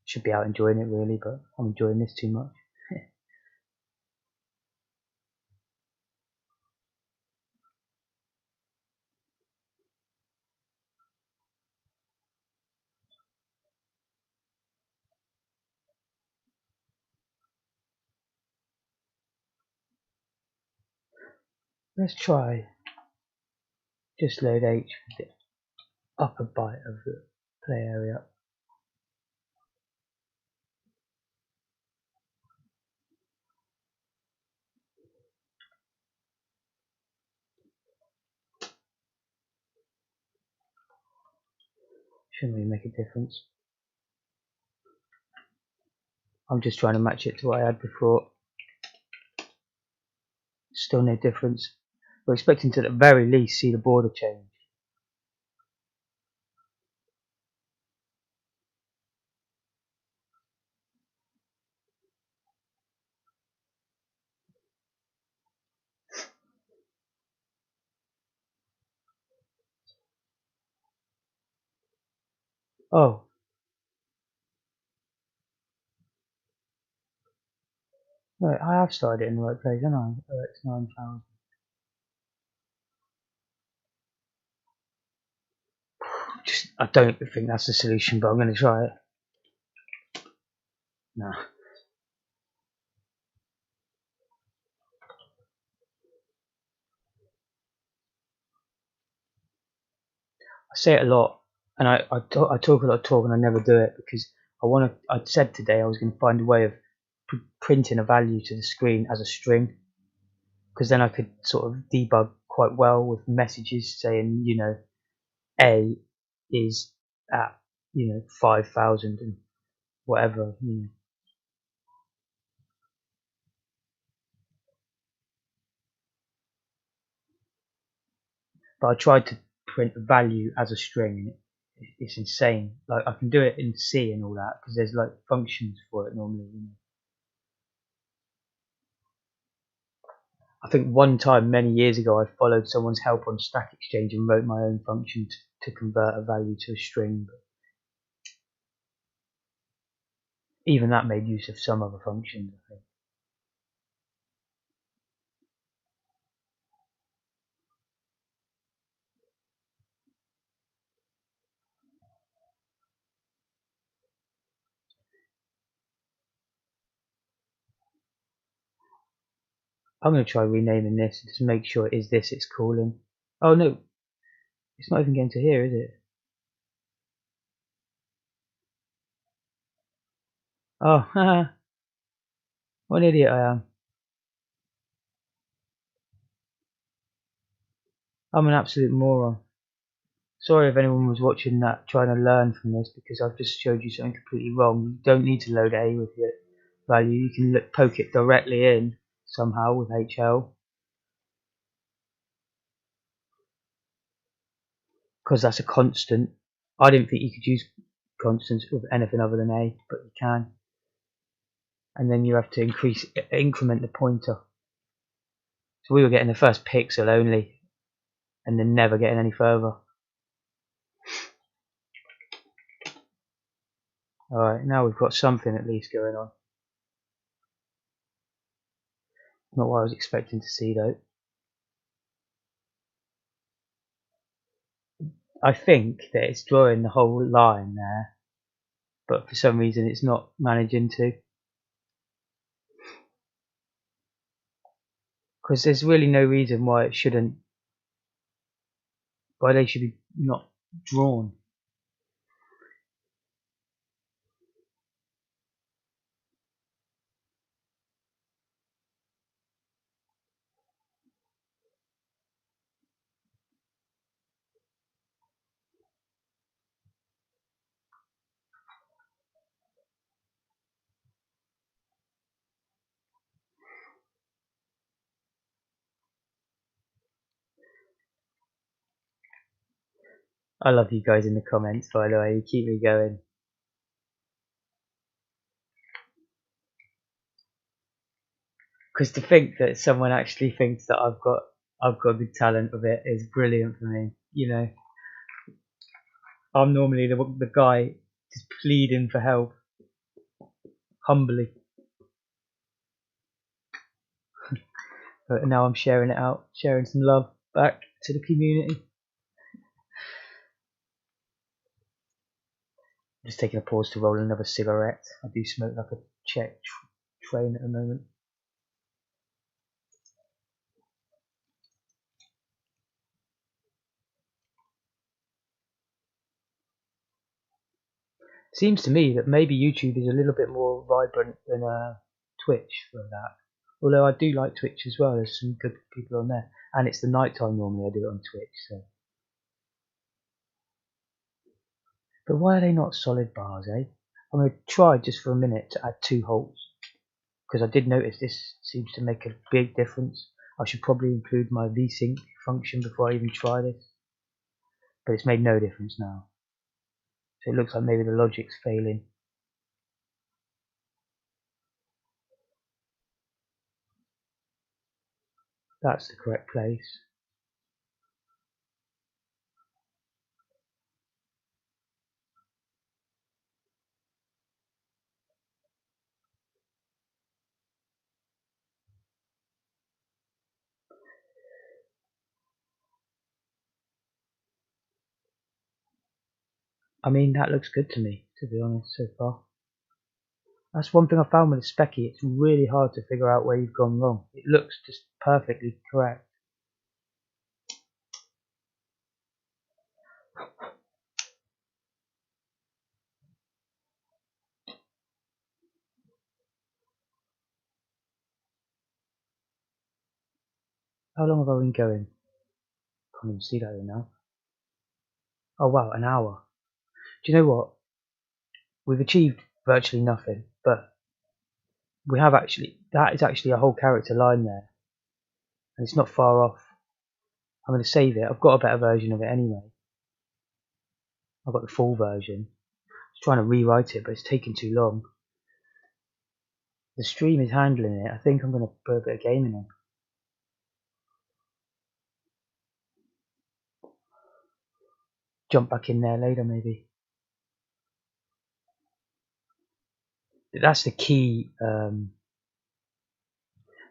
Should be out enjoying it really, but I'm enjoying this too much. Let's try just load H with the upper bite of the play area. Shouldn't really make a difference. I'm just trying to match it to what I had before. Still no difference. We're expecting to at the very least see the border change. Oh, right, I have started it in the right place, haven't I? Oh, it's 9,000. Just, I don't think that's the solution, but I'm going to try it. No. I say it a lot, and I talk a lot of talk, and I never do it because I want to. I said today I was going to find a way of printing a value to the screen as a string, because then I could sort of debug quite well with messages saying, A is at 5,000 and whatever. But I tried to print a value as a string, and it's insane. Like I can do it in C and all that because there's like functions for it normally. I think one time many years ago I followed someone's help on Stack Exchange and wrote my own function to convert a value to a string. But even that made use of some other functions, I think. I'm going to try renaming this to make sure it is this it's calling. Oh no, it's not even getting to here, is it? Oh, haha, what an idiot I am. I'm an absolute moron. Sorry if anyone was watching that trying to learn from this because I've just showed you something completely wrong. You don't need to load A with your value. You can poke it directly in somehow with HL because that's a constant. I didn't think you could use constants with anything other than A, but you can. And then you have to increment the pointer. So we were getting the first pixel only and then never getting any further. Alright, now we've got something at least going on. Not what I was expecting to see though. I think that it's drawing the whole line there, but for some reason it's not managing to. Because there's really no reason why it shouldn't, why they should be not drawn. I love you guys in the comments, by the way, you keep me going. Because to think that someone actually thinks that I've got a good talent of it is brilliant for me. I'm normally the guy just pleading for help, humbly. But now I'm sharing it out, sharing some love back to the community. Just taking a pause to roll another cigarette. I do smoke like a Czech train at the moment. Seems to me that maybe YouTube is a little bit more vibrant than Twitch for that. Although I do like Twitch as well, there's some good people on there. And it's the night time normally I do it on Twitch. So. But why are they not solid bars, eh? I'm going to try just for a minute to add 2 holes. Because I did notice this seems to make a big difference. I should probably include my vsync function before I even try this. But it's made no difference now. So it looks like maybe the logic's failing. That's the correct place. I mean, that looks good to me, to be honest, so far. That's one thing I found with the Specky, it's really hard to figure out where you've gone wrong. It looks just perfectly correct. How long have I been going? Can't even see that here now. Oh wow, an hour. Do you know what? We've achieved virtually nothing, but we have actually, that is actually a whole character line there, and it's not far off. I'm going to save it. I've got a better version of it anyway. I've got the full version. I was trying to rewrite it, but it's taken too long. The stream is handling it. I think I'm going to put a bit of gaming on. Jump back in there later, maybe. That's the key.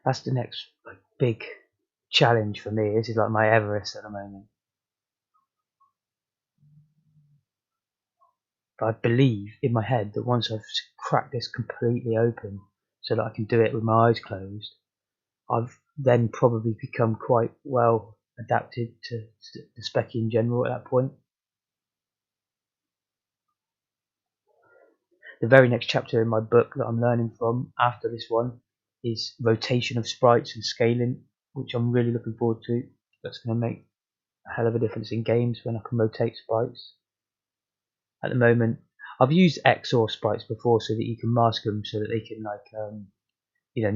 That's the next like, big challenge for me. This is like my Everest at the moment. But I believe in my head that once I've cracked this completely open, so that I can do it with my eyes closed, I've then probably become quite well adapted to the Specky in general at that point. The very next chapter in my book that I'm learning from after this one is rotation of sprites and scaling, which I'm really looking forward to. That's going to make a hell of a difference in games when I can rotate sprites. At the moment, I've used XOR sprites before so that you can mask them so that they can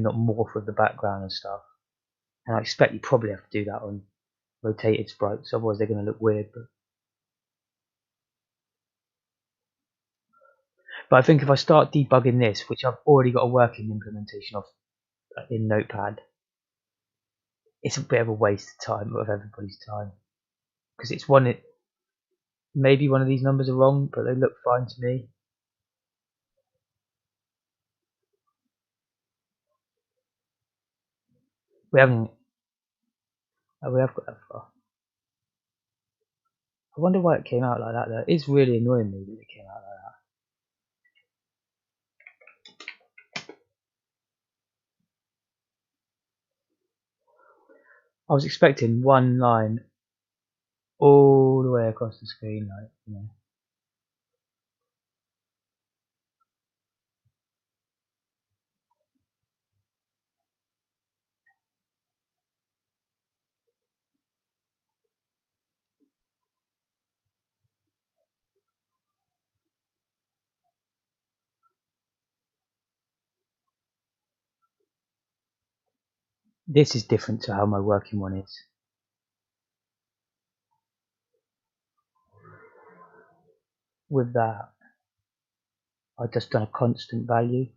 not morph with the background and stuff. And I expect you probably have to do that on rotated sprites, otherwise they're going to look weird. But I think if I start debugging this, which I've already got a working implementation of in Notepad, it's a bit of a waste of time, of everybody's time, because it's maybe one of these numbers are wrong, but they look fine to me. We haven't, we have got that far. I wonder why it came out like that though. It's really annoying me that it came out like that. I was expecting one line all the way across the screen, like, you know. This is different to how my working one is. With that, I've just done a constant value.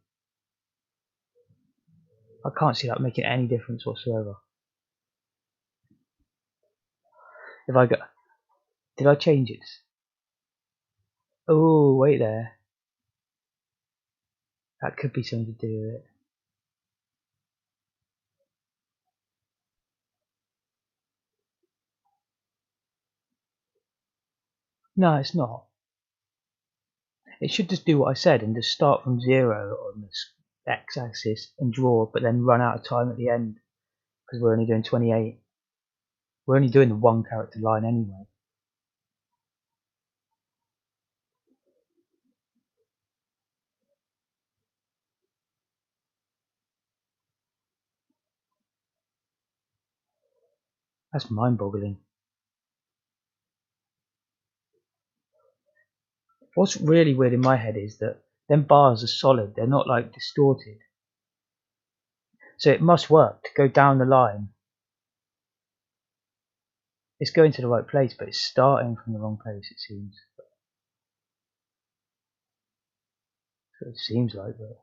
I can't see that making any difference whatsoever. If I go, did I change it? Oh, wait there. That could be something to do with it. No, it's not. It should just do what I said and just start from 0 on the x-axis and draw, but then run out of time at the end because we're only doing 28. We're only doing the one character line anyway. That's mind-boggling. What's really weird in my head is that them bars are solid, they're not like distorted. So it must work to go down the line. It's going to the right place, but it's starting from the wrong place, it seems. So it seems like that.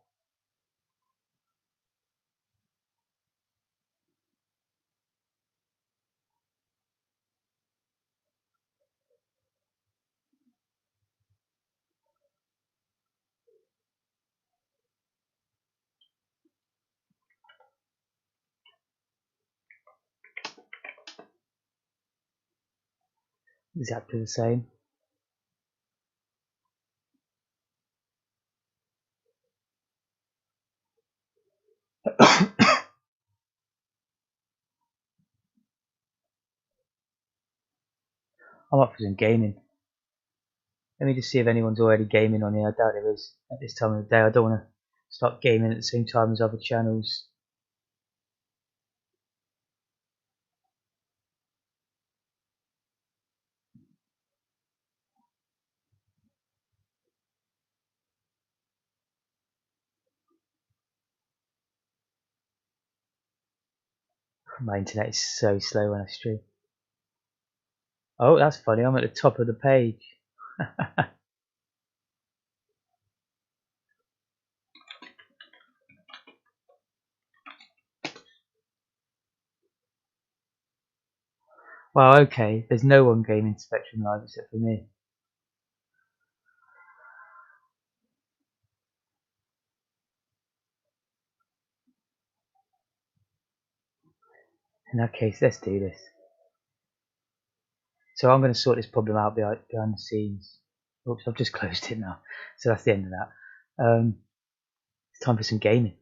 Exactly the same. I'm up for some gaming. Let me just see if anyone's already gaming on here. I doubt there is at this time of the day. I don't want to start gaming at the same time as other channels. My internet is so slow when I stream. Oh, that's funny. I'm at the top of the page. Well, okay. There's no one gaming Spectrum Live except for me. In that case, let's do this. So I'm going to sort this problem out behind the scenes. Oops, I've just closed it now. So that's the end of that. It's time for some gaming.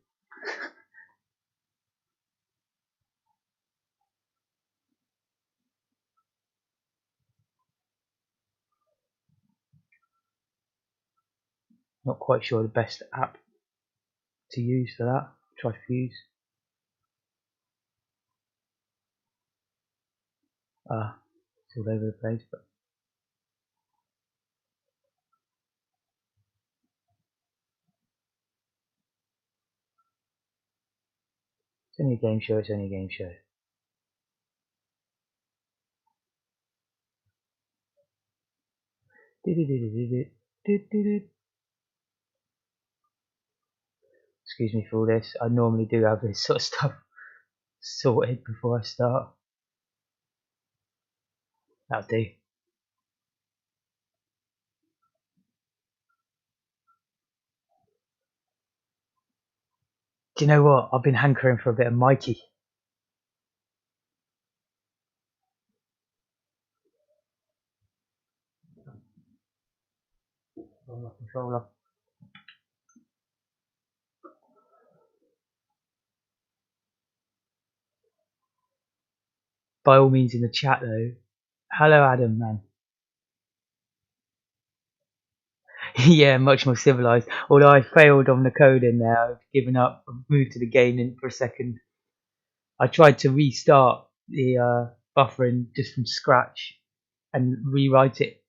Not quite sure the best app to use for that. Try Fuse. It's all over the place, but it's only a game show. It's only a game show. Excuse me for all this. I normally do have this sort of stuff sorted before I start. That'll do. Do you know what? I've been hankering for a bit of Mikey. Controller. By all means in the chat though. Hello Adam, man. Yeah, much more civilized. Although I failed on the coding there, I've given up. I've moved to the gaming for a second. I tried to restart the buffering just from scratch and rewrite it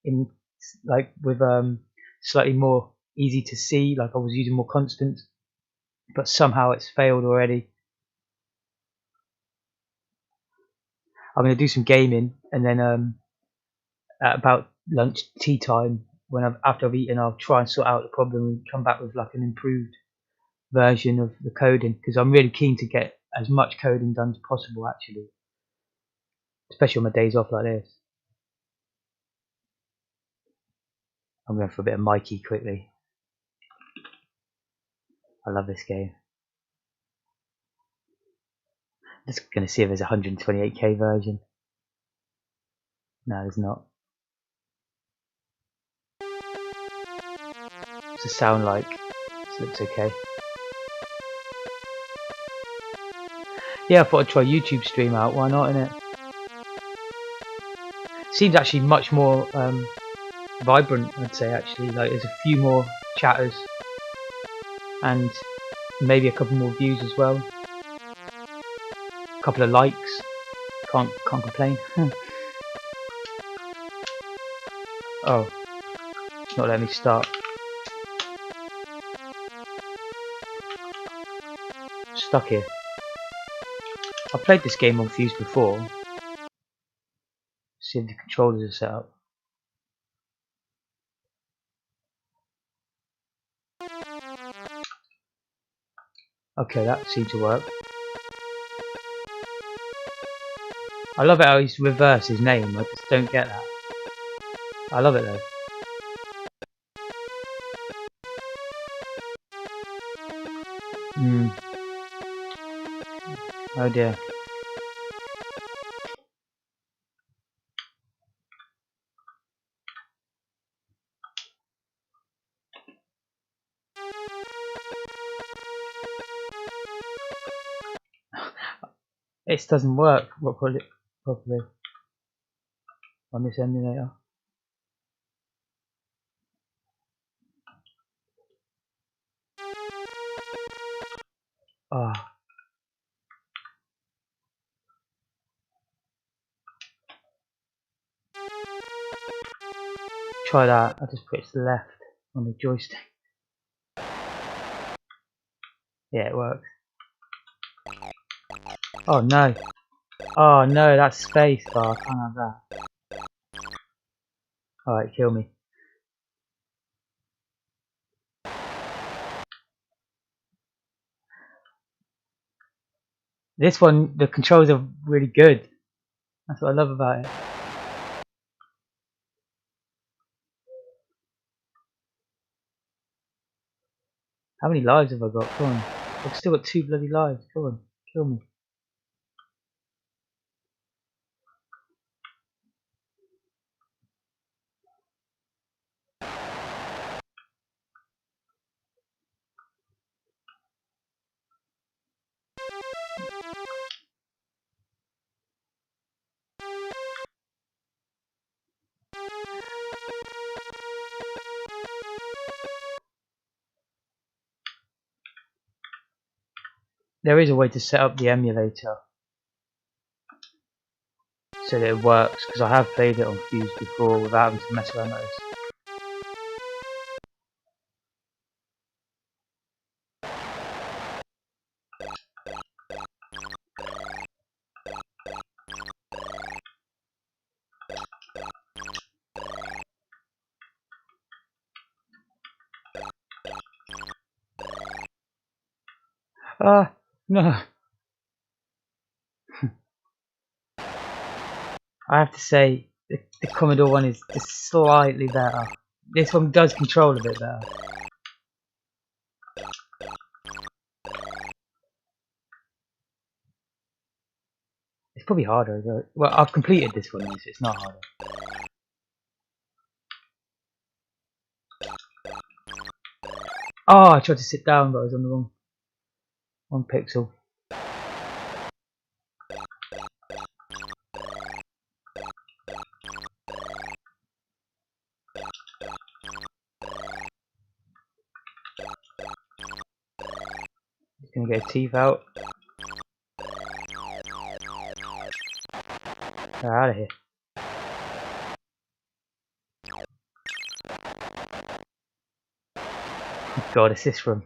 in like with slightly more easy to see, like I was using more constants, but somehow it's failed already. I'm going to do some gaming and then at about lunch tea time after I've eaten, I'll try and sort out the problem and come back with like an improved version of the coding, because I'm really keen to get as much coding done as possible actually, especially on my days off like this. I'm going for a bit of Mikey quickly. I love this game. Just going to see if there's a 128k version. No, there's not. What's the sound like? This looks okay. Yeah, I thought I'd try YouTube stream out. Why not, innit? Seems actually much more vibrant, I'd say, actually. Like, there's a few more chatters and maybe a couple more views as well. A couple of likes. Can't complain. Oh, it's not letting me start. Stuck here. I've played this game on Fuse before. See if the controllers are set up. Okay, that seemed to work. I love it how he's reversed his name. I just don't get that. I love it though. Oh dear. It doesn't work properly on this emulator. Ah. Try that. I just put it to the left on the joystick. Yeah, it works. Oh no. Oh no, that's space bar. I can't have that. Alright, kill me. This one, the controls are really good. That's what I love about it. How many lives have I got? Come on. I've still got 2 bloody lives. Come on, kill me. There is a way to set up the emulator so that it works, because I have played it on Fuse before without having to mess around like this. Ah, no. I have to say, the Commodore one is just slightly better. This one does control a bit better. It's probably harder though. Well, I've completed this one, so it's not harder. Oh, I tried to sit down, but I was on the wrong pixel. Just gonna get his teeth out. Get out of here. God, it's this room.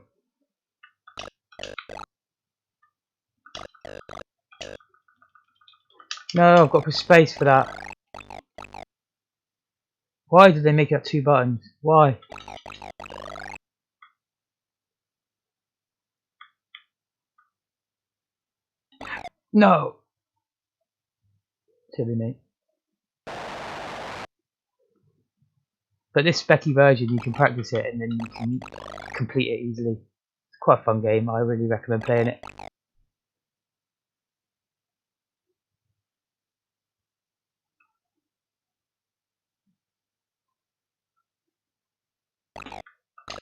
No, I've got to put space for that. Why did they make it 2 buttons? Why? No! Silly me. But this specky version, you can practice it and then you can complete it easily. It's quite a fun game. I really recommend playing it.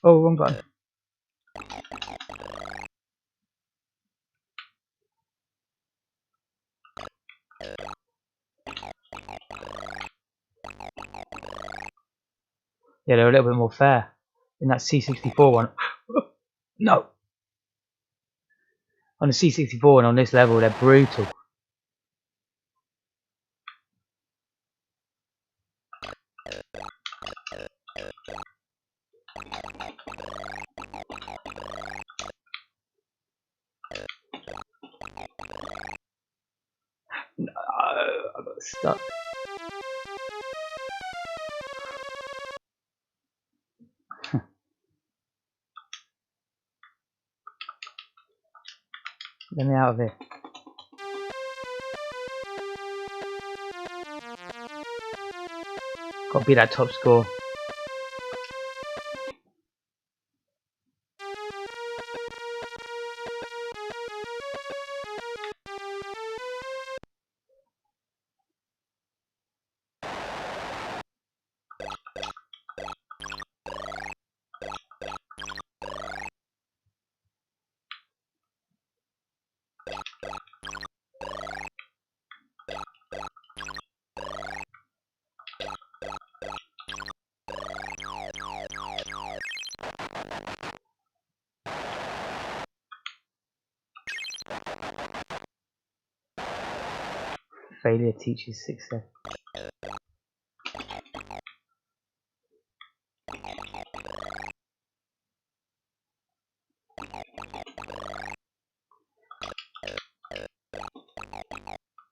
Oh, wrong button. Yeah, they're a little bit more fair. In that C64 one. No! On the C64 and on this level, they're brutal. No, I got stuck. Let me out of here. Got to beat that top score. Failure teaches success.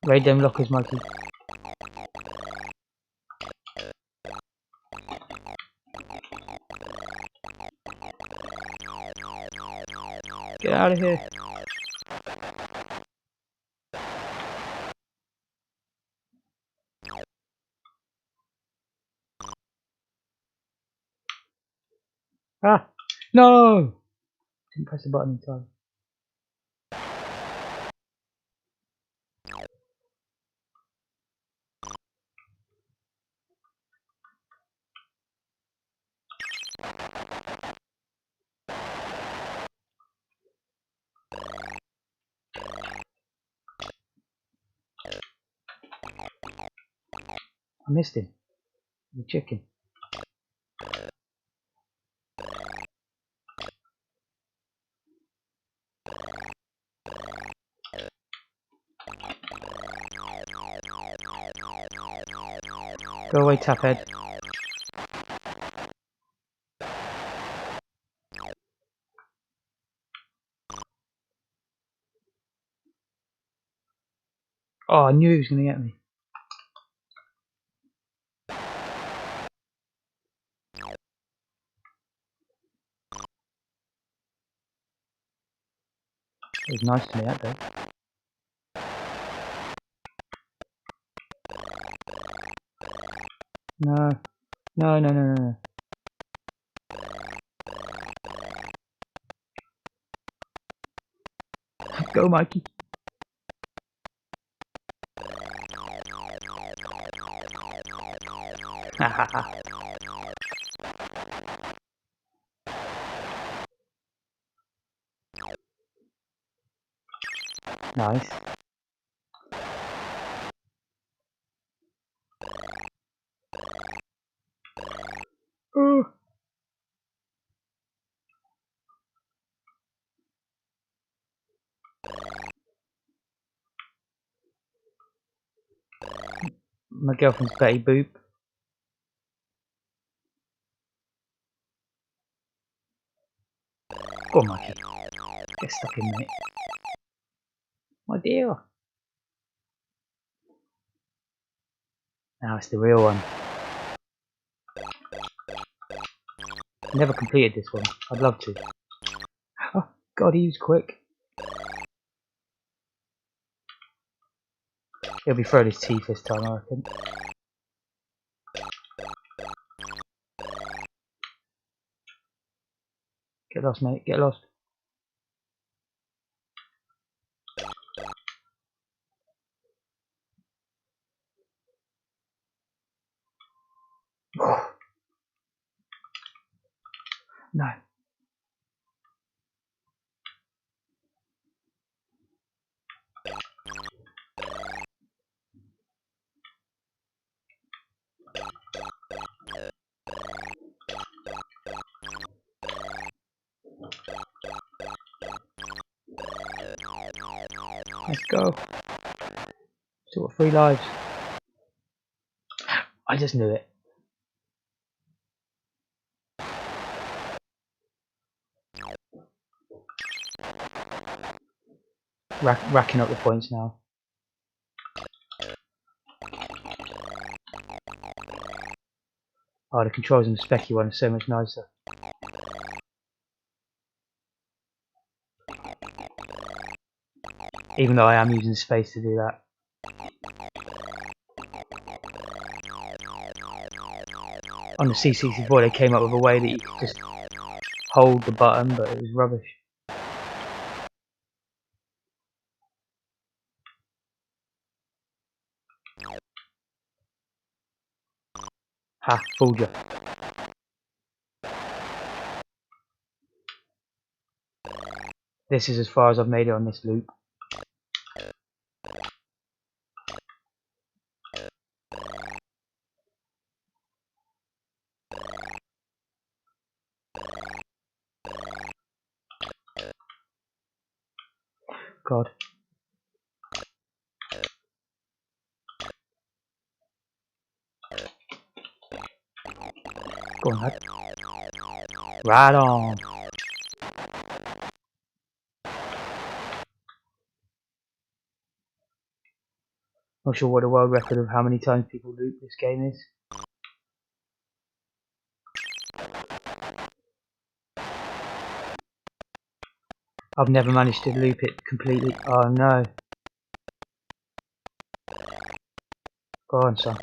Raid them lockers, Mikey. Get out of here. Ah! No! Didn't press the button in time. I missed him. The chicken. Go away, Taphead. Oh, I knew he was going to get me. It was nice to me that day. No. No, no, no, no, no. Go, Mikey. Ha ha ha. Nice. Oh. My girlfriend's Betty Boop. Go on, Mikey. Get stuck in, mate. My dear. Now it's the real one. Never completed this one. I'd love to. Oh, God, he was quick. He'll be throwing his teeth this time, I reckon. Get lost, mate. Get lost. No. Let's go. Still got 3 lives. I just knew it. Racking up the points now. Oh, the controls on the Specky one are so much nicer. Even though I am using space to do that. On the C64 they came up with a way that you could just hold the button, but it was rubbish. Ha, fooled you. This is as far as I've made it on this loop. God. Go on, lad. Right on. Not sure what the world record of how many times people loop this game is. I've never managed to loop it completely. Oh no. Go on, son.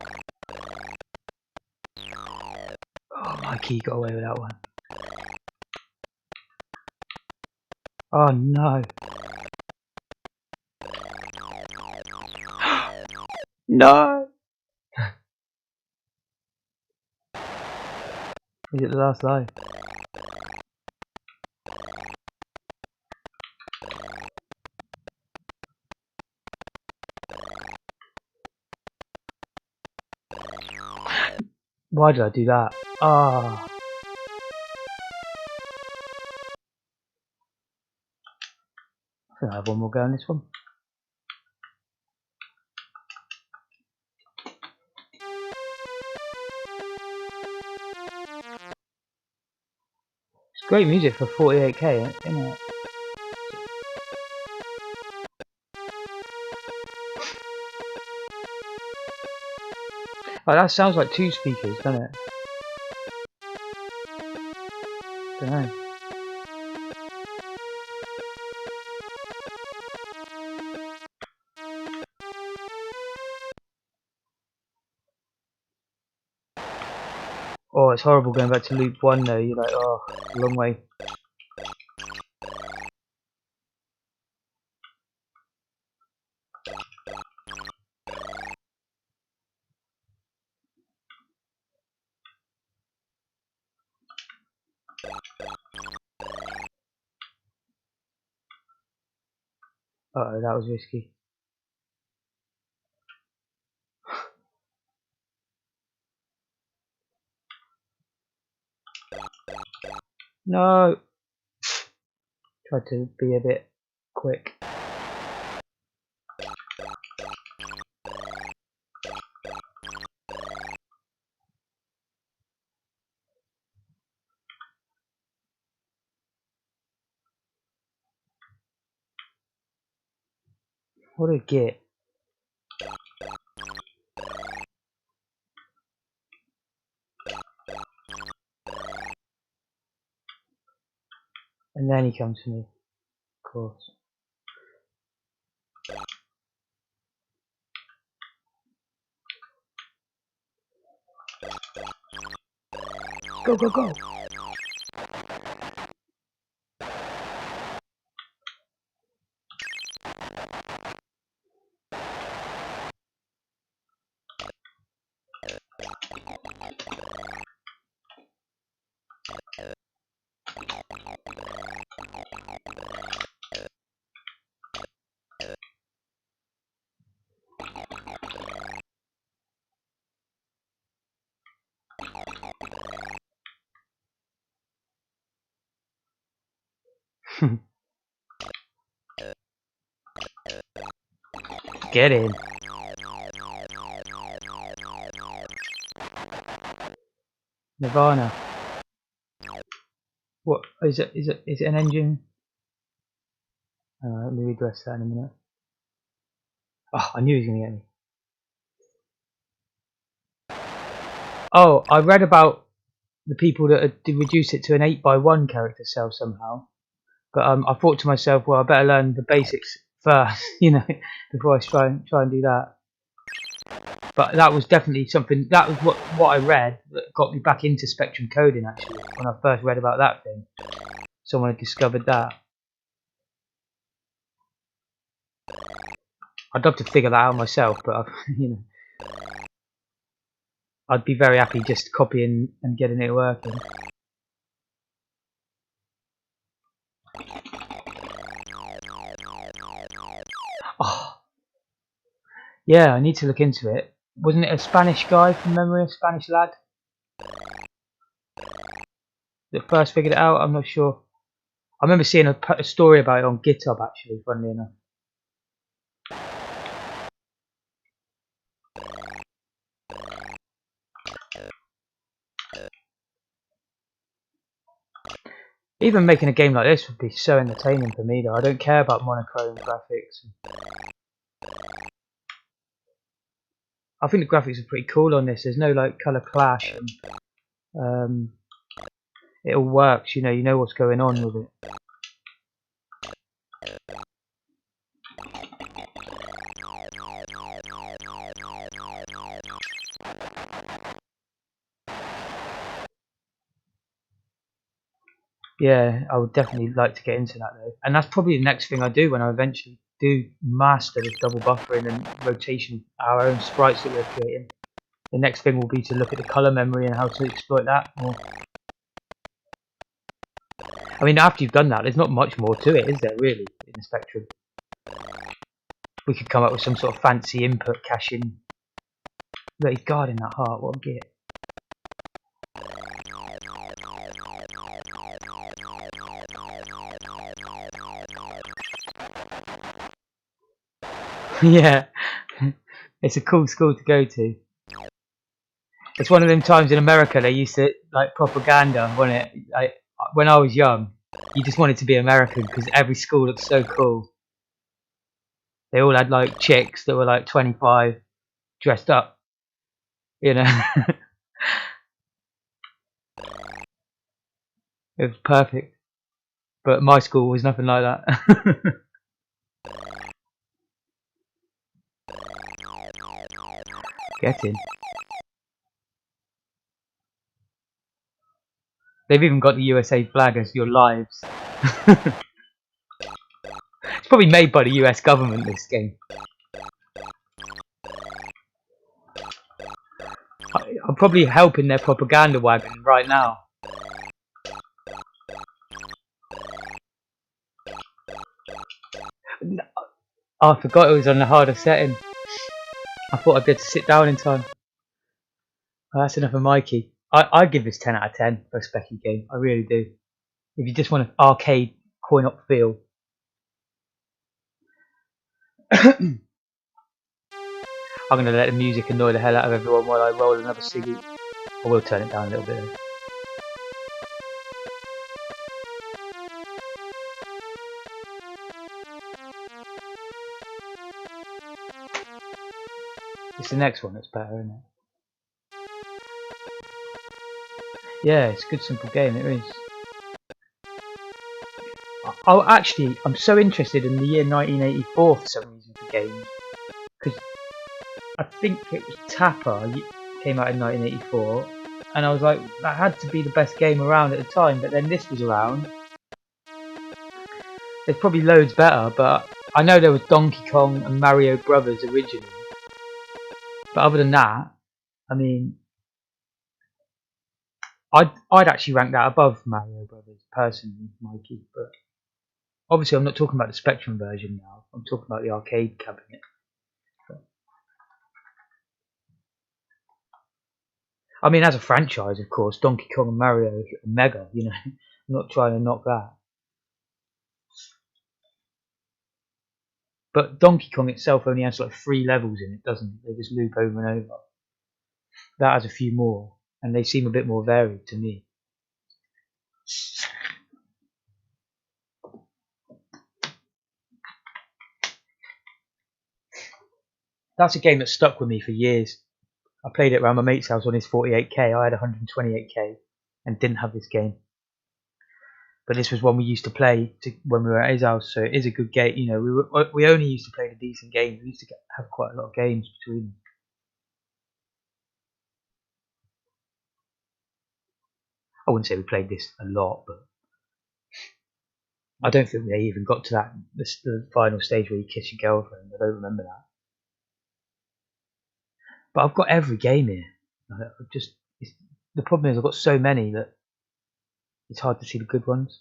Oh, Mikey got away with that one. Oh no. No! Is it the last life? Why did I do that? Ah. I think I have one more go on this one. It's great music for 48k, isn't it? Oh, that sounds like 2 speakers, doesn't it? Don't know. Oh, it's horrible going back to loop 1 though. You're like, oh, a long way. Uh-oh, that was risky. No! Tried to be a bit quick. What a git. And then he comes to me, of course. Go, go, go! Get in. Nirvana. What is it? Is it an engine? Let me address that in a minute. Oh, I knew he was gonna get me. Oh, I read about the people that had reduced it to an 8x1 character cell somehow. But I thought to myself, well, I better learn the basics first, you know, before I try and do that. But that was definitely something. That was what I read that got me back into Spectrum coding. Actually, when I first read about that thing, someone had discovered that. I'd love to figure that out myself, but you know, I'd be very happy just copying and getting it working. Oh, yeah, I need to look into it. Wasn't it a Spanish guy from memory, a Spanish lad that first figured it out? I'm not sure. I remember seeing a story about it on GitHub actually, funnily enough. Even making a game like this would be so entertaining for me though. I don't care about monochrome graphics. I think the graphics are pretty cool on this. There's no like colour clash, and it all works. You know what's going on with it. Yeah, I would definitely like to get into that though, and that's probably the next thing I do when I eventually do master this double buffering and rotation, our own sprites that we're creating. The next thing will be to look at the color memory and how to exploit that more. I mean, after you've done that, there's not much more to it, is there, really, in the Spectrum? We could come up with some sort of fancy input caching. Look, he's guarding that heart, what a git. Yeah, it's a cool school to go to. It's one of them times in America they used to, like, propaganda, wasn't it? Like, when I was young, you just wanted to be American because every school looked so cool. They all had, like, chicks that were, like, 25, dressed up, you know. It was perfect. But my school was nothing like that. Get in. They've even got the USA flag as your lives. It's probably made by the US government, this game. I'm probably helping their propaganda wagon right now. Oh, I forgot it was on the harder setting. I thought I'd be able to sit down in time. Oh, that's enough of Mikey. I give this 10 out of 10 for a Specky game. I really do. If you just want an arcade coin-op feel. I'm going to let the music annoy the hell out of everyone while I roll another ciggy. I will turn it down a little bit though. It's the next one that's better, isn't it? Yeah, it's a good simple game, it is. Oh, actually, I'm so interested in the year 1984 for some reason for games. Because I think it was Tapper came out in 1984. And I was like, that had to be the best game around at the time. But then this was around. There's probably loads better, but I know there was Donkey Kong and Mario Brothers originally. But other than that, I mean, I'd actually rank that above Mario Brothers personally, Mikey. But obviously, I'm not talking about the Spectrum version now. I'm talking about the arcade cabinet. I mean, as a franchise, of course, Donkey Kong and Mario are mega. You know, I'm not trying to knock that. But Donkey Kong itself only has like 3 levels in it, doesn't it? They just loop over and over. That has a few more, and they seem a bit more varied to me. That's a game that stuck with me for years. I played it around my mate's house on his 48k. I had 128k and didn't have this game. But this was one we used to play when we were at his house, so it is a good game. You know, we only used to play the decent games. We used to have quite a lot of games between them. I wouldn't say we played this a lot, but I don't think they even got to the final stage where you kiss your girlfriend. I don't remember that. But I've got every game here. The problem is I've got so many that it's hard to see the good ones.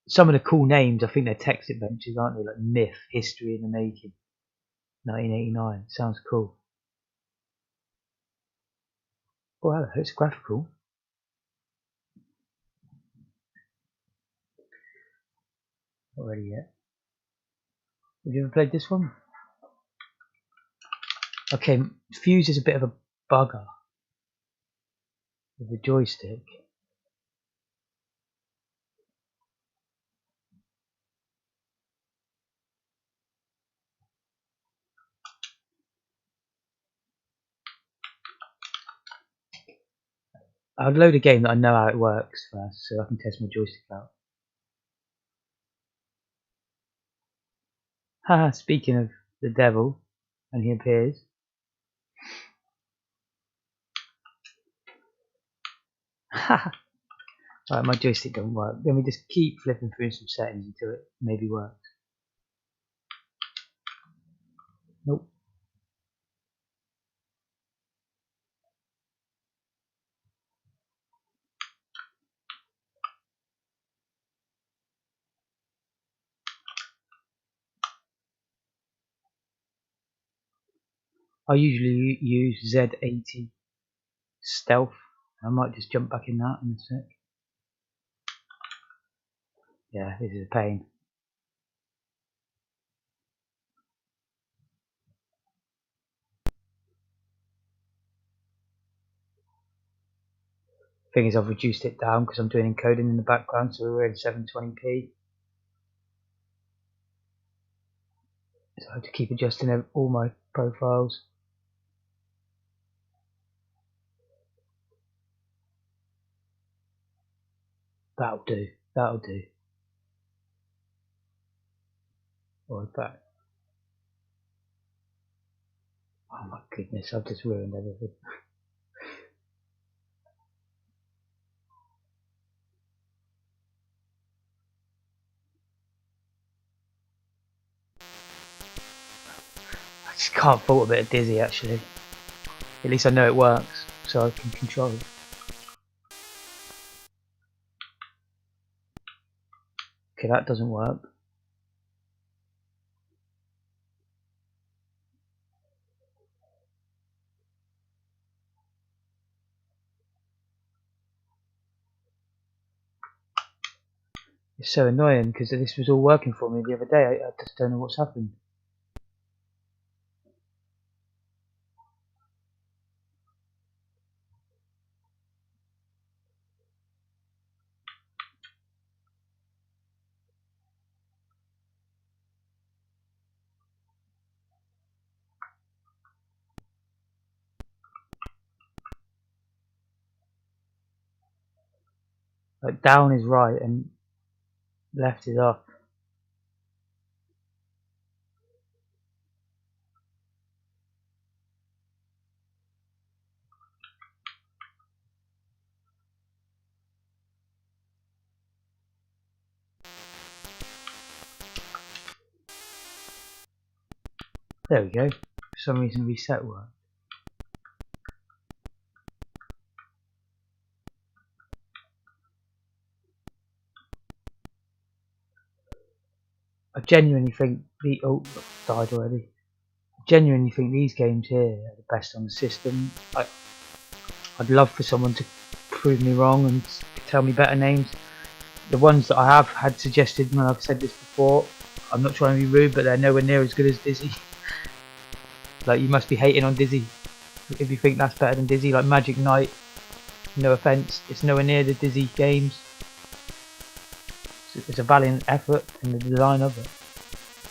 Some of the cool names, I think they're text adventures, aren't they? Like Myth, History in the Making, 1989. Sounds cool. Oh, hello, it's graphical. Not ready yet. Have you ever played this one? Okay, Fuse is a bit of a bugger. with the joystick. I'll load a game that I know how it works first so I can test my joystick out. Haha, speaking of the devil, and he appears. Haha. Right, my joystick doesn't work. Let me just keep flipping through some settings until it maybe works. Nope. I usually use Z80 stealth. I might just jump back in that in a sec. Yeah, this is a pain. Thing is, I've reduced it down because I'm doing encoding in the background, so we're in 720p. So I have to keep adjusting all my profiles. That'll do. That'll do. Or that. Oh my goodness, I've just ruined everything. I just can't fault a bit of Dizzy actually. At least I know it works, so I can control it. Okay, that doesn't work. It's so annoying because this was all working for me the other day. I just don't know what's happened. Like down is right and left is up. There we go. For some reason reset worked. I genuinely think died already. I genuinely think these games here are the best on the system. I'd love for someone to prove me wrong and tell me better names. The ones that I have had suggested, and I've said this before, I'm not trying to be rude, but they're nowhere near as good as Dizzy. Like, you must be hating on Dizzy if you think that's better than Dizzy. Like Magic Knight, no offence, it's nowhere near the Dizzy games. It's a valiant effort in the design of it.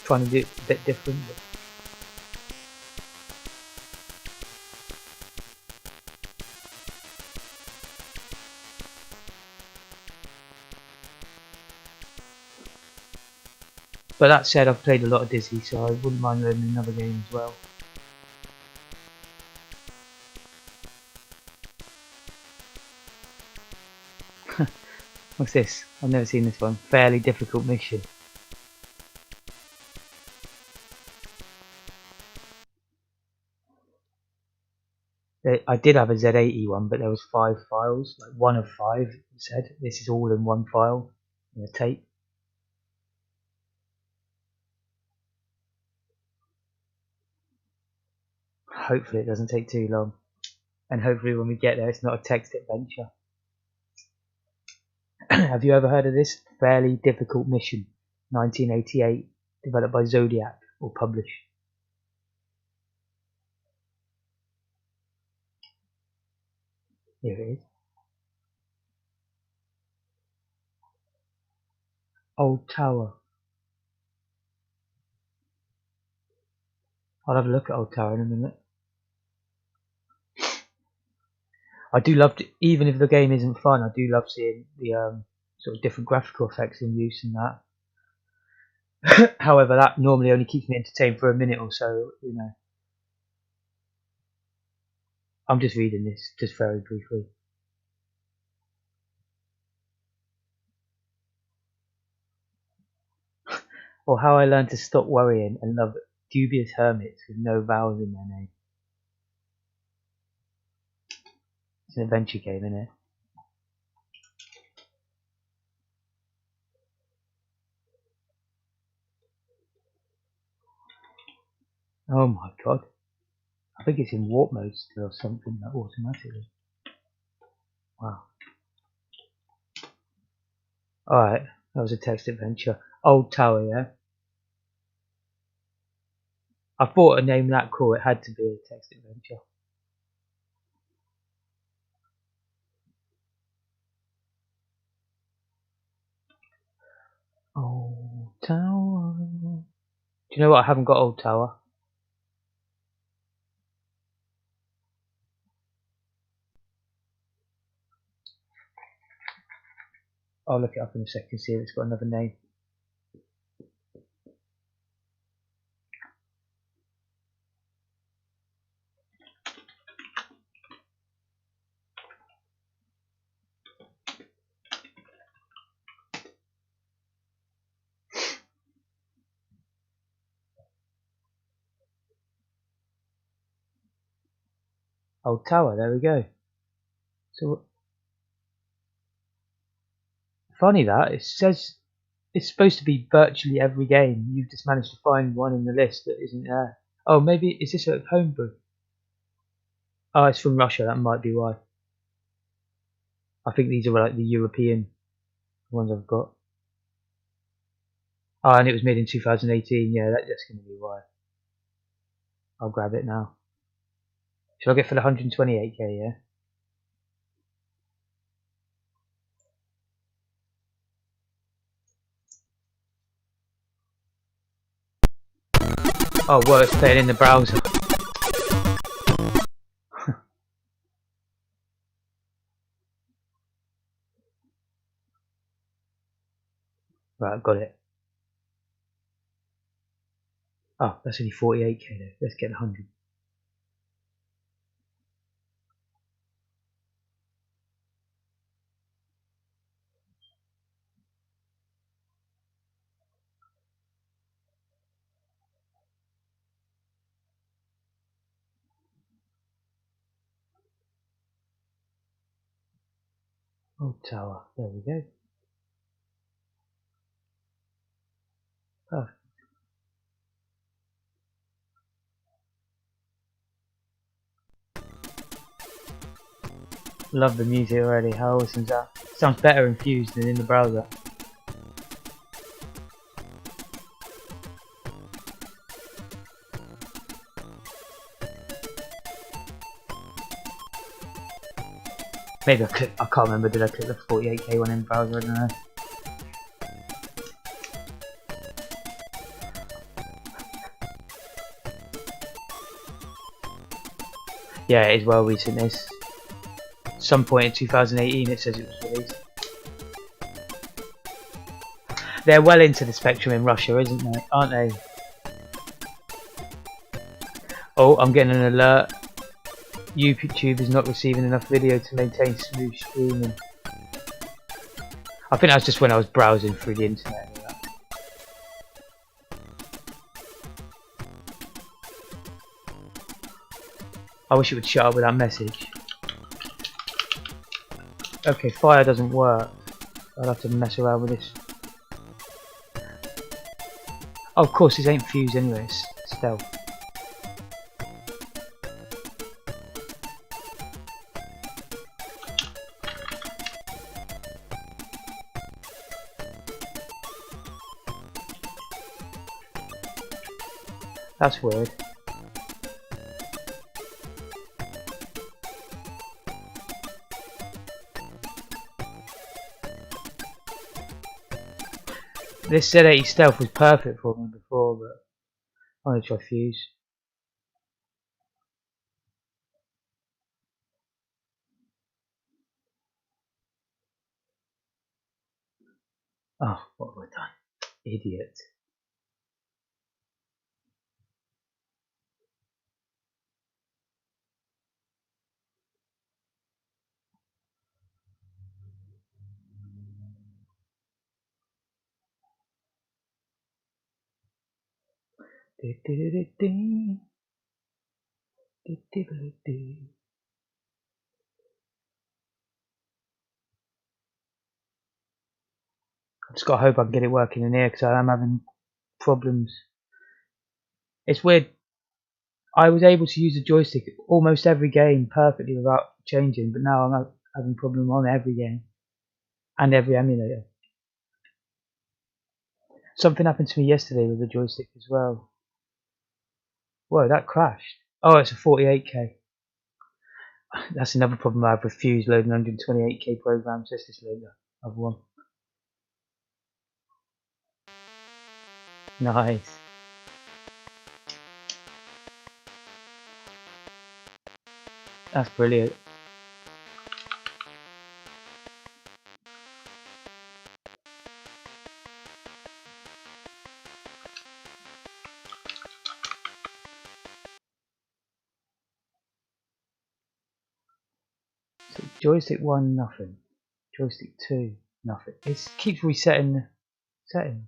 Trying to do it a bit different. But that said, I've played a lot of Dizzy, so I wouldn't mind learning another game as well. What's this? I've never seen this one. Fairly difficult mission. I did have a Z80 one, but there was 5 files, like 1 of 5. It said this is all in one file in a tape. Hopefully it doesn't take too long, and hopefully when we get there it's not a text adventure. Have you ever heard of this? Fairly difficult mission, 1988, developed by Zodiac, or published. Here it is. Old Tower. I'll have a look at Old Tower in a minute. I do love to, even if the game isn't fun, I do love seeing the sort of different graphical effects in use and that. However, that normally only keeps me entertained for a minute or so, you know. I'm just reading this, just very briefly. Or How I Learned to Stop Worrying and Love Dubious Hermits with no vowels in their name. It's an adventure game, isn't it? Oh my god. I think it's in warp mode still or something, like automatically. Wow. Alright, that was a text adventure. Old Tower, yeah? I thought a name that cool, it had to be a text adventure. Old Tower. Do you know what? I haven't got Old Tower. I'll look it up in a second, see if it's got another name. Old Tower, there we go. So funny that it says it's supposed to be virtually every game. You've just managed to find one in the list that isn't there. Oh, maybe is this a homebrew? Oh, it's from Russia. That might be why. I think these are like the European ones I've got. Oh, and it was made in 2018. Yeah, that's going to be why. I'll grab it now. Should I get for the 128k? Yeah. Oh, well, it's playing in the browser. Right, I've got it. Oh, that's only 48k though. Let's get 100. Old Tower. There we go. Perfect. Love the music already. How awesome is that? Sounds better infused than in the browser. Maybe I can't remember, did I click the 48k one in the browser? I don't know. Yeah, it is well recent. This some point in 2018 it says it was released. They're well into the spectrum in Russia, isn't they? Aren't they? Oh, I'm getting an alert. YouTube is not receiving enough video to maintain smooth streaming. I think that's just when I was browsing through the internet. I wish it would shut up with that message. Okay, fire doesn't work. I'll have to mess around with this. Oh, of course, this ain't fused anyway, it's stealth. That's weird. This Z80 Stealth was perfect for me before, but I'm going to try Fuse. Oh, what have I done? Idiot. I've just got to hope I can get it working in here because I am having problems. It's weird. I was able to use the joystick almost every game perfectly without changing, but now I'm having problems on every game and every emulator. Something happened to me yesterday with the joystick as well. Whoa, that crashed. Oh, it's a 48K. That's another problem I have with Fuse loading 128K programs. Let's just load the other one. Nice. That's brilliant. So joystick 1, nothing. Joystick 2, nothing. It keeps resetting the setting.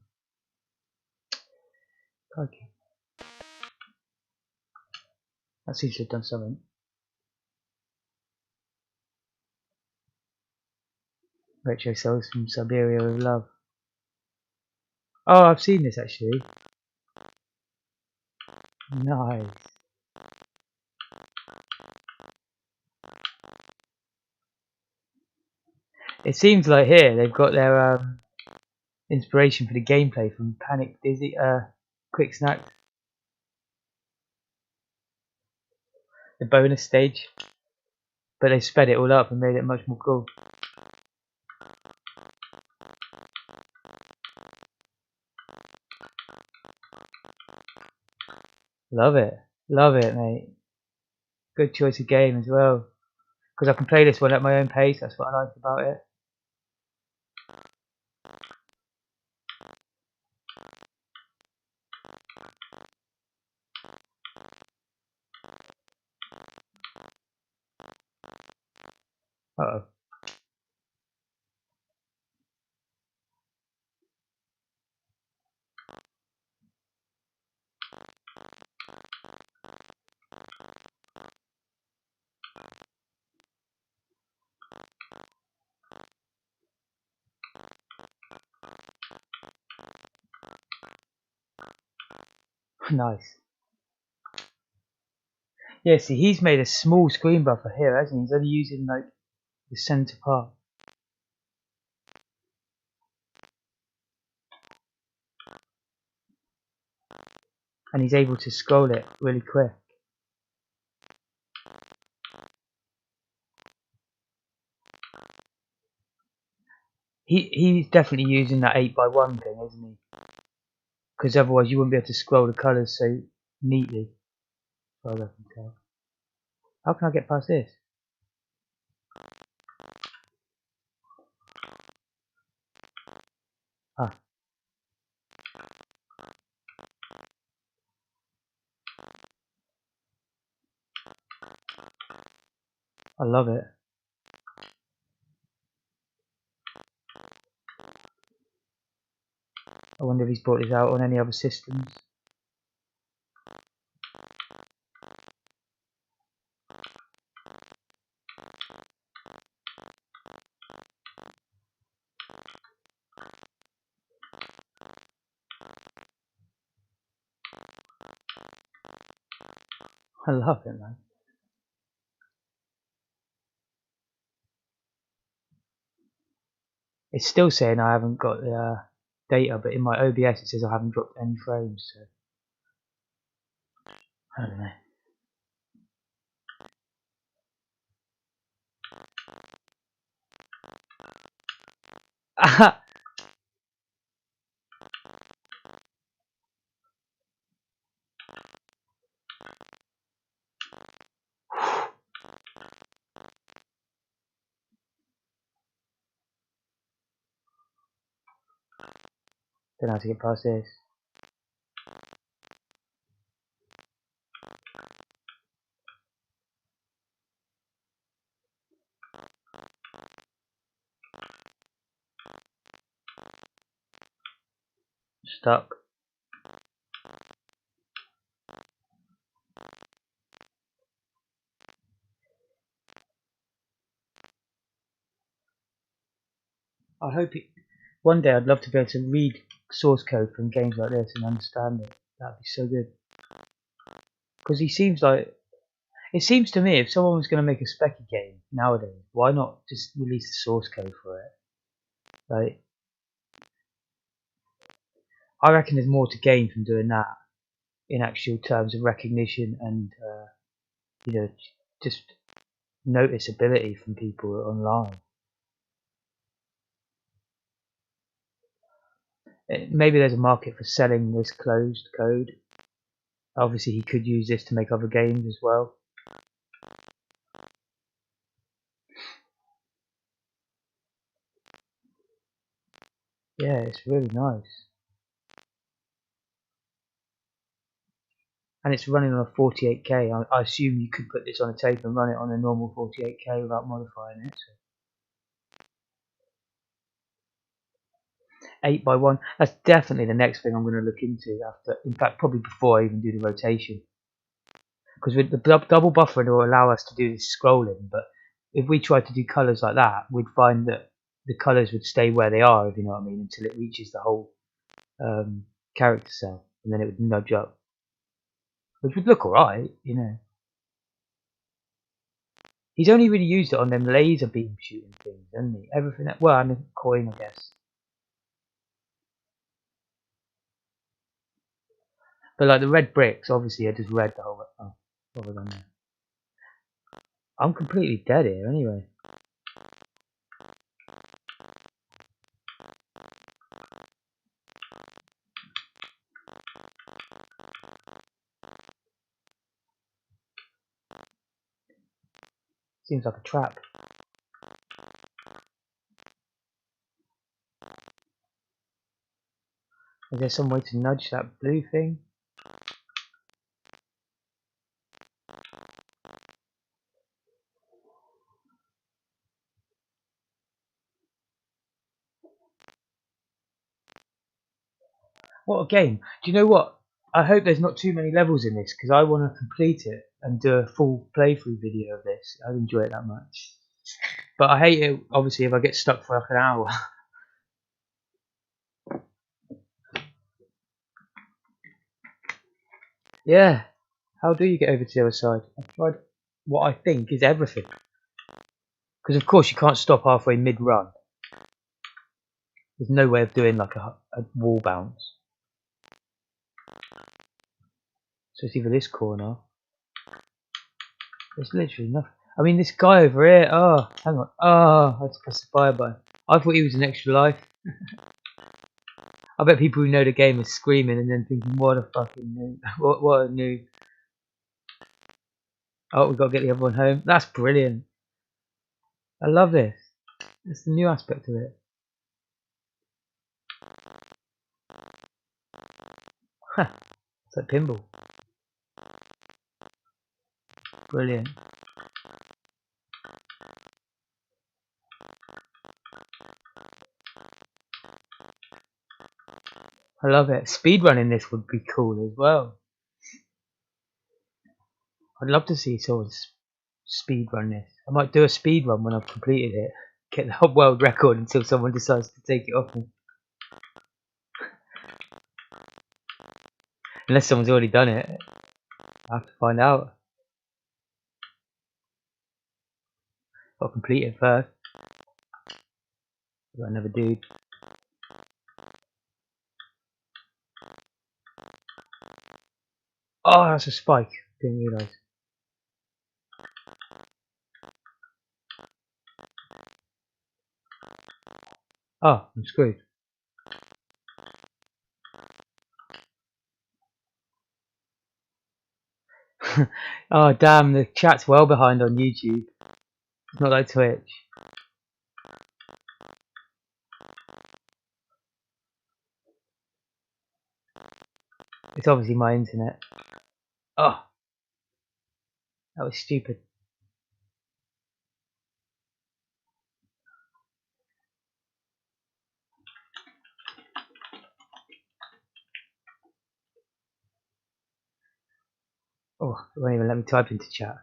Okay. That seems to have done something. Retro Souls from Siberia with Love. Oh, I've seen this actually. Nice. It seems like here they've got their inspiration for the gameplay from Panic Dizzy, Quick Snack, the bonus stage, but they sped it all up and made it much more cool. Love it, mate. Good choice of game as well, because I can play this one at my own pace. That's what I like about it. Uh oh, nice. Yeah, see, he's made a small screen buffer here, hasn't he? He's only using like the center part, and he's able to scroll it really quick. He's definitely using that 8x1 thing, isn't he? Because otherwise you wouldn't be able to scroll the colours so neatly. As far as I can tell. How can I get past this? Ah, I love it. I wonder if he's brought this out on any other systems. I love it, man. It's still saying I haven't got the data, but in my OBS it says I haven't dropped any frames, so I don't know. Don't know how to get past this. Stuck. I hope it. One day I'd love to be able to read source code from games like this and understand it. That'd be so good. Because he seems like. It seems to me if someone was going to make a specky game nowadays, why not just release the source code for it? Like, I reckon there's more to gain from doing that in actual terms of recognition and just noticeability from people online. Maybe there's a market for selling this closed code. Obviously, he could use this to make other games as well. Yeah, it's really nice. And it's running on a 48K. I assume you could put this on a tape and run it on a normal 48K without modifying it. So 8x1. That's definitely the next thing I'm going to look into after. In fact, probably before I even do the rotation. Because with the double buffering, it will allow us to do this scrolling. But if we tried to do colours like that, we'd find that the colours would stay where they are, if you know what I mean, until it reaches the whole character cell, and then it would nudge up, which would look alright, you know. He's only really used it on them laser beam shooting things, hasn't he? Everything that, well, and a coin, I guess. But like the red bricks, obviously, are just red the whole. Oh, what was on there? I'm completely dead here, anyway. Seems like a trap. Is there some way to nudge that blue thing? What a game. Do you know what? I hope there's not too many levels in this because I want to complete it and do a full playthrough video of this. I'd enjoy it that much. But I hate it, obviously, if I get stuck for like an hour. Yeah. How do you get over to the other side? I've tried what I think is everything. Because of course you can't stop halfway mid-run. There's no way of doing like a wall bounce. So it's either this corner. There's literally nothing. I mean, this guy over here. Oh, hang on. Oh, I had to press the fire button. I thought he was an extra life. I bet people who know the game are screaming and then thinking, what a fucking noob. What a noob. Oh, we've got to get the other one home. That's brilliant. I love this. It's the new aspect of it. Huh. It's like pinball. Brilliant. I love it. Speedrunning this would be cool as well. I'd love to see someone speedrun this. I might do a speedrun when I've completed it. Get the world record until someone decides to take it off me. Unless someone's already done it. I have to find out. I'll complete it first. But I never do. Oh, that's a spike. Didn't realise. Oh, I'm screwed. Oh, damn, the chat's well behind on YouTube. It's not like Twitch. It's obviously my internet. Oh, that was stupid. Oh, it won't even let me type into chat.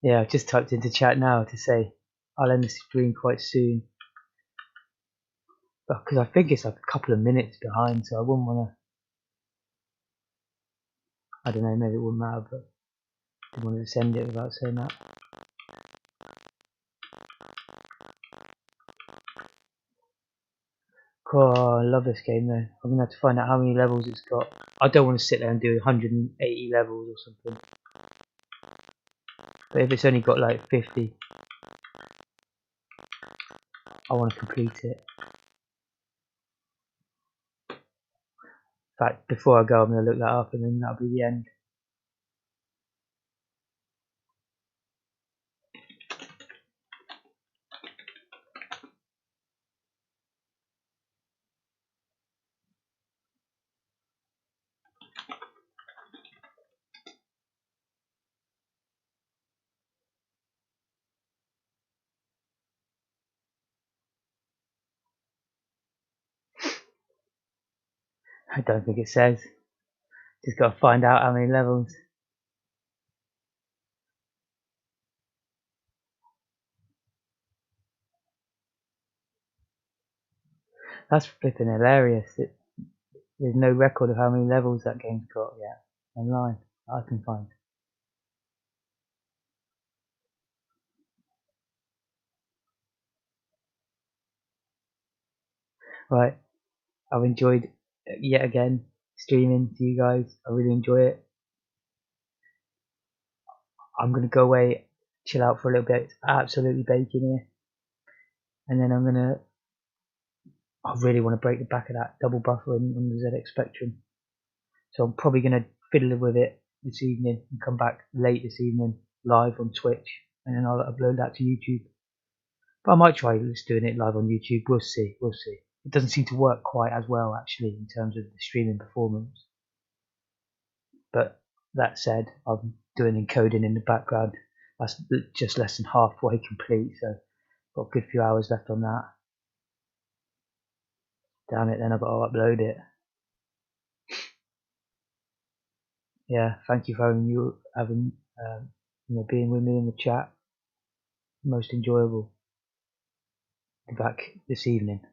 Yeah, I've just typed into chat now to say I'll end the stream quite soon. Because I think it's like a couple of minutes behind, so I wouldn't want to. I don't know, maybe it wouldn't matter, but I didn't want to send it without saying that. Cool, I love this game though. I'm gonna have to find out how many levels it's got. I don't want to sit there and do 180 levels or something. But if it's only got like 50, I want to complete it. In fact, before I go, I'm gonna look that up and then that'll be the end. I don't think it says. Just gotta find out how many levels. That's flipping hilarious. There's no record of how many levels that game's got yet online. I can find. Right, I've enjoyed yet again streaming to you guys. I really enjoy it. I'm gonna go away, chill out for a little bit. It's absolutely baking here, and then I really want to break the back of that double buffering on the ZX Spectrum. So I'm probably gonna fiddle with it this evening and come back late this evening live on Twitch, and then I'll upload that to YouTube. But I might try just doing it live on YouTube. We'll see. We'll see. It doesn't seem to work quite as well actually in terms of the streaming performance. But that said, I'm doing encoding in the background. That's just less than halfway complete, so got a good few hours left on that. Damn it, then I've got to upload it. Yeah, thank you for being with me in the chat. Most enjoyable. Be back this evening.